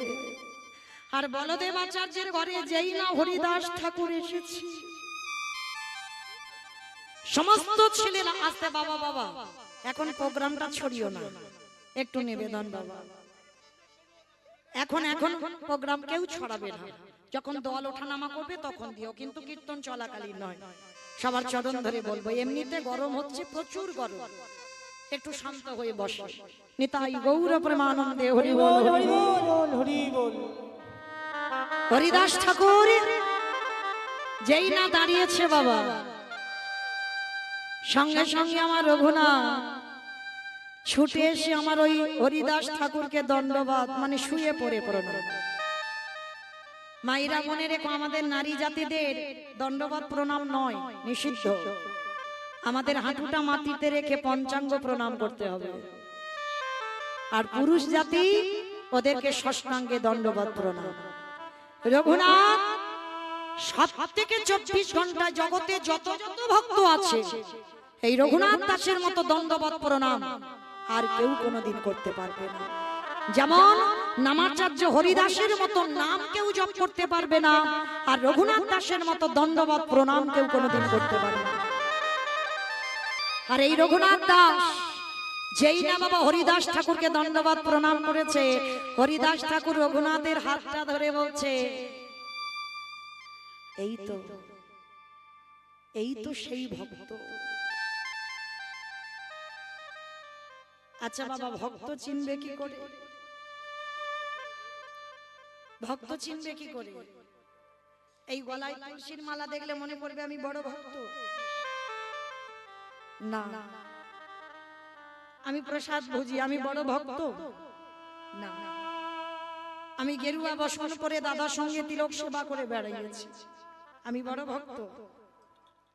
আর বলদেব আচার্যের ঘরে যেই না হরিদাস ঠাকুর এসেছে, সমস্ত ছেলেরা আসতে, বাবা বাবা এখন প্রোগ্রামটা ছড়িও না, একটু নিবেদন বাবা, এখন এখন প্রোগ্রাম কেউ ছড়াবে না, যখন দল ওঠানামা করবে তখন দিও, কিন্তু কীর্তন চলাকালীন নয়। সবার চরণ ধরে বলবো, এমনিতে গরম হচ্ছে, প্রচুর গরম, একটু শান্ত হয়ে বসো। নিতাই গৌর প্রেমানন্দে হরি বল, হরি বল, হরি বল। হরিদাস ঠাকুর যেই না দাঁড়িয়েছে বাবা, সঙ্গে সঙ্গে আমার রঘুনাথ ছুটে এসে আমার ওই হরিদাস ঠাকুরকে দণ্ডবাদ, মানে শুয়ে পড়ে প্রণাম। মায়েরা মনে রেখো, আমাদের নারী জাতিদের দণ্ডবাদ প্রণাম নয়, নিষিদ্ধ। আমাদের হাঁটুটা মাটিতে রেখে পঞ্চাঙ্গ প্রণাম করতে হবে। আর পুরুষ জাতি ওদেরকে ষষ্ঠাঙ্গে দণ্ডবাদ প্রণাম। রঘুনাথ সব থেকে 24 ঘন্টা জগতে যত যত ভক্ত আছে, এই রঘুনাথ দাসের মতো দণ্ডবাদ প্রণাম আর কেউ কোনোদিন করতে পারবে না। যেমন নামাচার্য হরিদাসের মতো নাম কেউ জপ করতে পারবে না, আর রঘুনাথ দাসের মতো দণ্ডবাদ প্রণাম কেউ কোনোদিন করতে পারবে না। আর এই রঘুনাথ দাস যেই না বাবা হরিদাস ঠাকুরকে দণ্ডবাদ প্রণাম করেছে, হরিদাস ঠাকুর রঘুনাথের হাতটা ধরে বলছে, এই তো সেই ভক্ত। আচ্ছা বাবা, ভক্ত চিনবে কি করে? ভক্ত চিনবে কি করে? এই গলায় তুলসীর মালা দেখলে মনে পড়বে আমি বড় ভক্ত? না। আমি প্রসাদ ভুজি, আমি বড় ভক্ত? না। আমি গেরুয়া বসন পরে দাদার সঙ্গে তিলক সেবা করে বেড়াইছি, আমি বড় ভক্ত?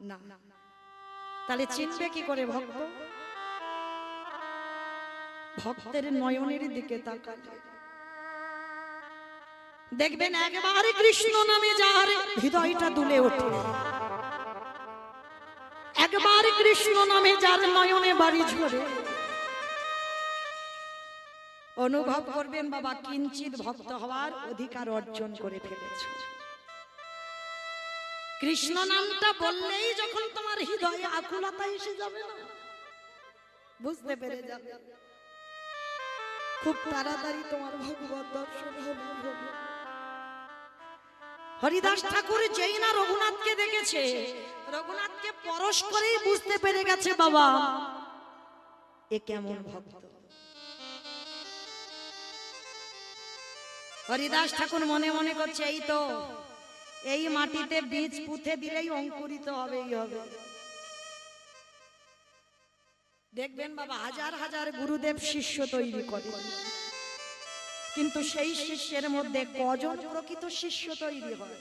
না। তাহলে চিনবে কি করে ভক্ত? ভক্তের নয়নের দিকে তাকালে দেখবেন একবার কৃষ্ণ নামে যার হৃদয়টা দুলে ওঠে, একবার কৃষ্ণ নামে যার নয়নে বাড়ি ঝরে, অনুভব করবেন বাবা কিঞ্চিত ভক্ত হওয়ার অধিকার অর্জন করে ফেলেছ। কৃষ্ণ নামটা বললেই যখন তোমার হৃদয়ে আকুলতা এসে যাবে না, বুঝতে পেরে যাবে খুব তাড়াতাড়ি তোমার ভগবত দর্শন হবে। হরিদাস ঠাকুর যেই না রঘুনাথকে দেখেছে, রঘুনাথকে পরশ করেই বুঝতে পেরে গেছে বাবা এ কেমন ভক্ত। হরিদাস ঠাকুর মনে মনে করছে এই তো, এই মাটিতে বীজ পুঁতে দিলেই অঙ্কুরিত হবেই হবে। দেখবেন বাবা হাজার হাজার গুরুদেব শিষ্য তৈরি করে, কিন্তু সেই শিষ্যের মধ্যে কজন প্রকৃত শিষ্য তৈরি হয়?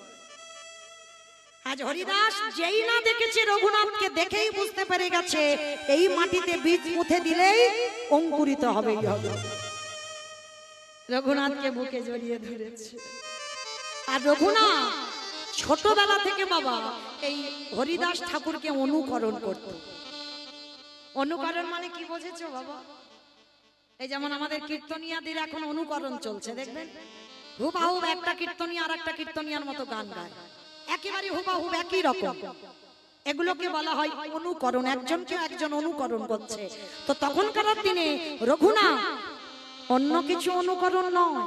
আজ হরিদাস যেই না দেখেছে রঘুনাথকে, দেখেই বুঝতে পেরে গেছে এই মাটিতে বীজ পুঁতে দিলেই অঙ্কুরিত হবেই হবে। রঘুনাথকে বুকে জড়িয়ে ধরেছে। আর রঘুনাথ ছোটবেলা থেকে বাবা এই হরিদাস ঠাকুরকে অনুকরণ করত। অনুকরণ মানে কি বুঝেছো বাবা? এই যেমন আমাদের কীর্তনিয়াদের এখন অনুকরণ চলছে, দেখবেন হুবাহুব একটা কীর্তনিয়া আর একটা কীর্তনিয়ার মতো গান গায়, একেবারে হুবাহুব একই রকম। এগুলোকে বলা হয় অনুকরণ, একজনকে একজন অনুকরণ করছে। তো তখনকার দিনে রঘুনাথ অন্য কিছু অনুকরণ নয়,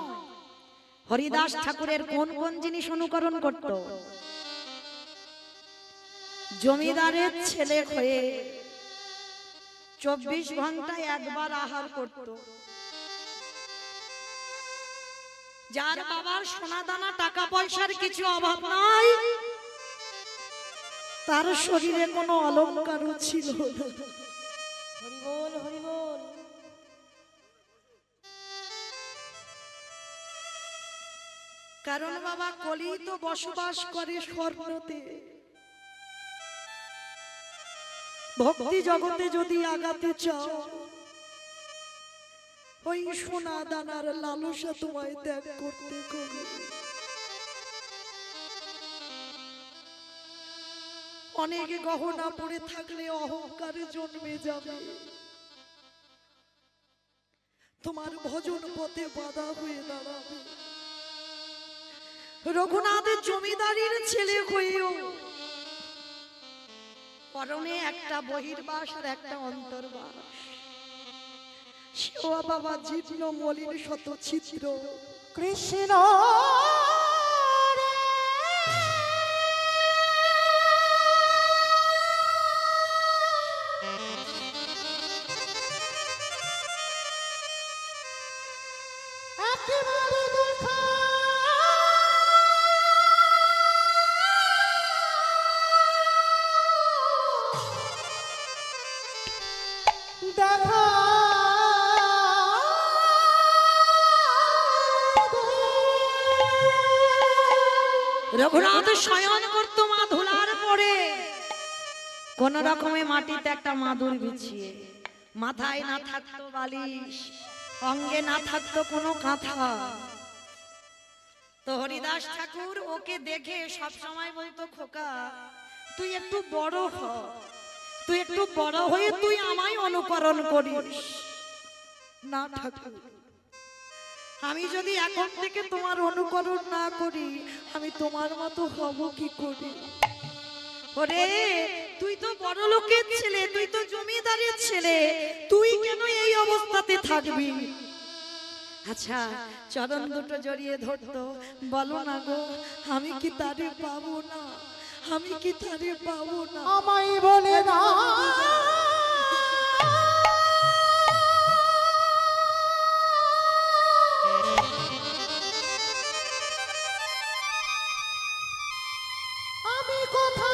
হরিদাস ঠাকুরের কোন কোন জিনিস অনুকরণ করত? জমিদারের ছেলে হয়ে 24 ঘন্টায় একবার আহার করত। যার বাবার সোনা দানা টাকা পয়সার কিছু অভাব নাই, তার শরীরে কোনো অলংকারও ছিল না। হরি বল, হরি বল। কারণ বাবা কলি তো বসবাস করে স্বর্ণতে। ভক্তি জগতে যদি আগাতে চাও, ওই সোনা দানার লালসা তোমায় ত্যাগ করতে হবে। অনেক গহনা পড়ে থাকলে অহংকারে জন্মে যাবে, তোমার ভজন পথে বাধা হয়ে দাঁড়াবে। রঘুনাথের জমিদারির ছেলে হয়েও পরনে একটা বহির্বাস আর একটা অন্তর্বাস, সেও বাবা জীর্ণ মলিন শত ছিদ্র। কৃষ্ণ একেবারে দেখা রঘুনাথ শয়ন করত মা ধুলার পরে, কোন রকমে মাটিতে একটা মাদুর বিছিয়ে, মাথায় না থাকতো বালিশ, অঙ্গে না থাকতো কোনো কাঁথা। তো হরিদাস ঠাকুর ওকে দেখে সব সময় বলতো, খোকা তুই একটু বড় হ, তুই একটু বড় হয়ে তুই আমায় অনুকরণ করিস। না ঠাকুর, আমি যদি এখন থেকে তোমার অনুকরণ না করি, আমি তোমার মতো হব কি করে? ওরে তুই তো বড় লোকের ছেলে, তুই তো জমিদারের ছেলে, তুই কেন এই অবস্থাতে থাকবি? আচ্ছা চরণ দুটো জড়িয়ে ধরতো, বলো না গো আমি কি তারে পাবো না, আমি কি তারে পাবো না? আমায় বলে না আমি কোথায়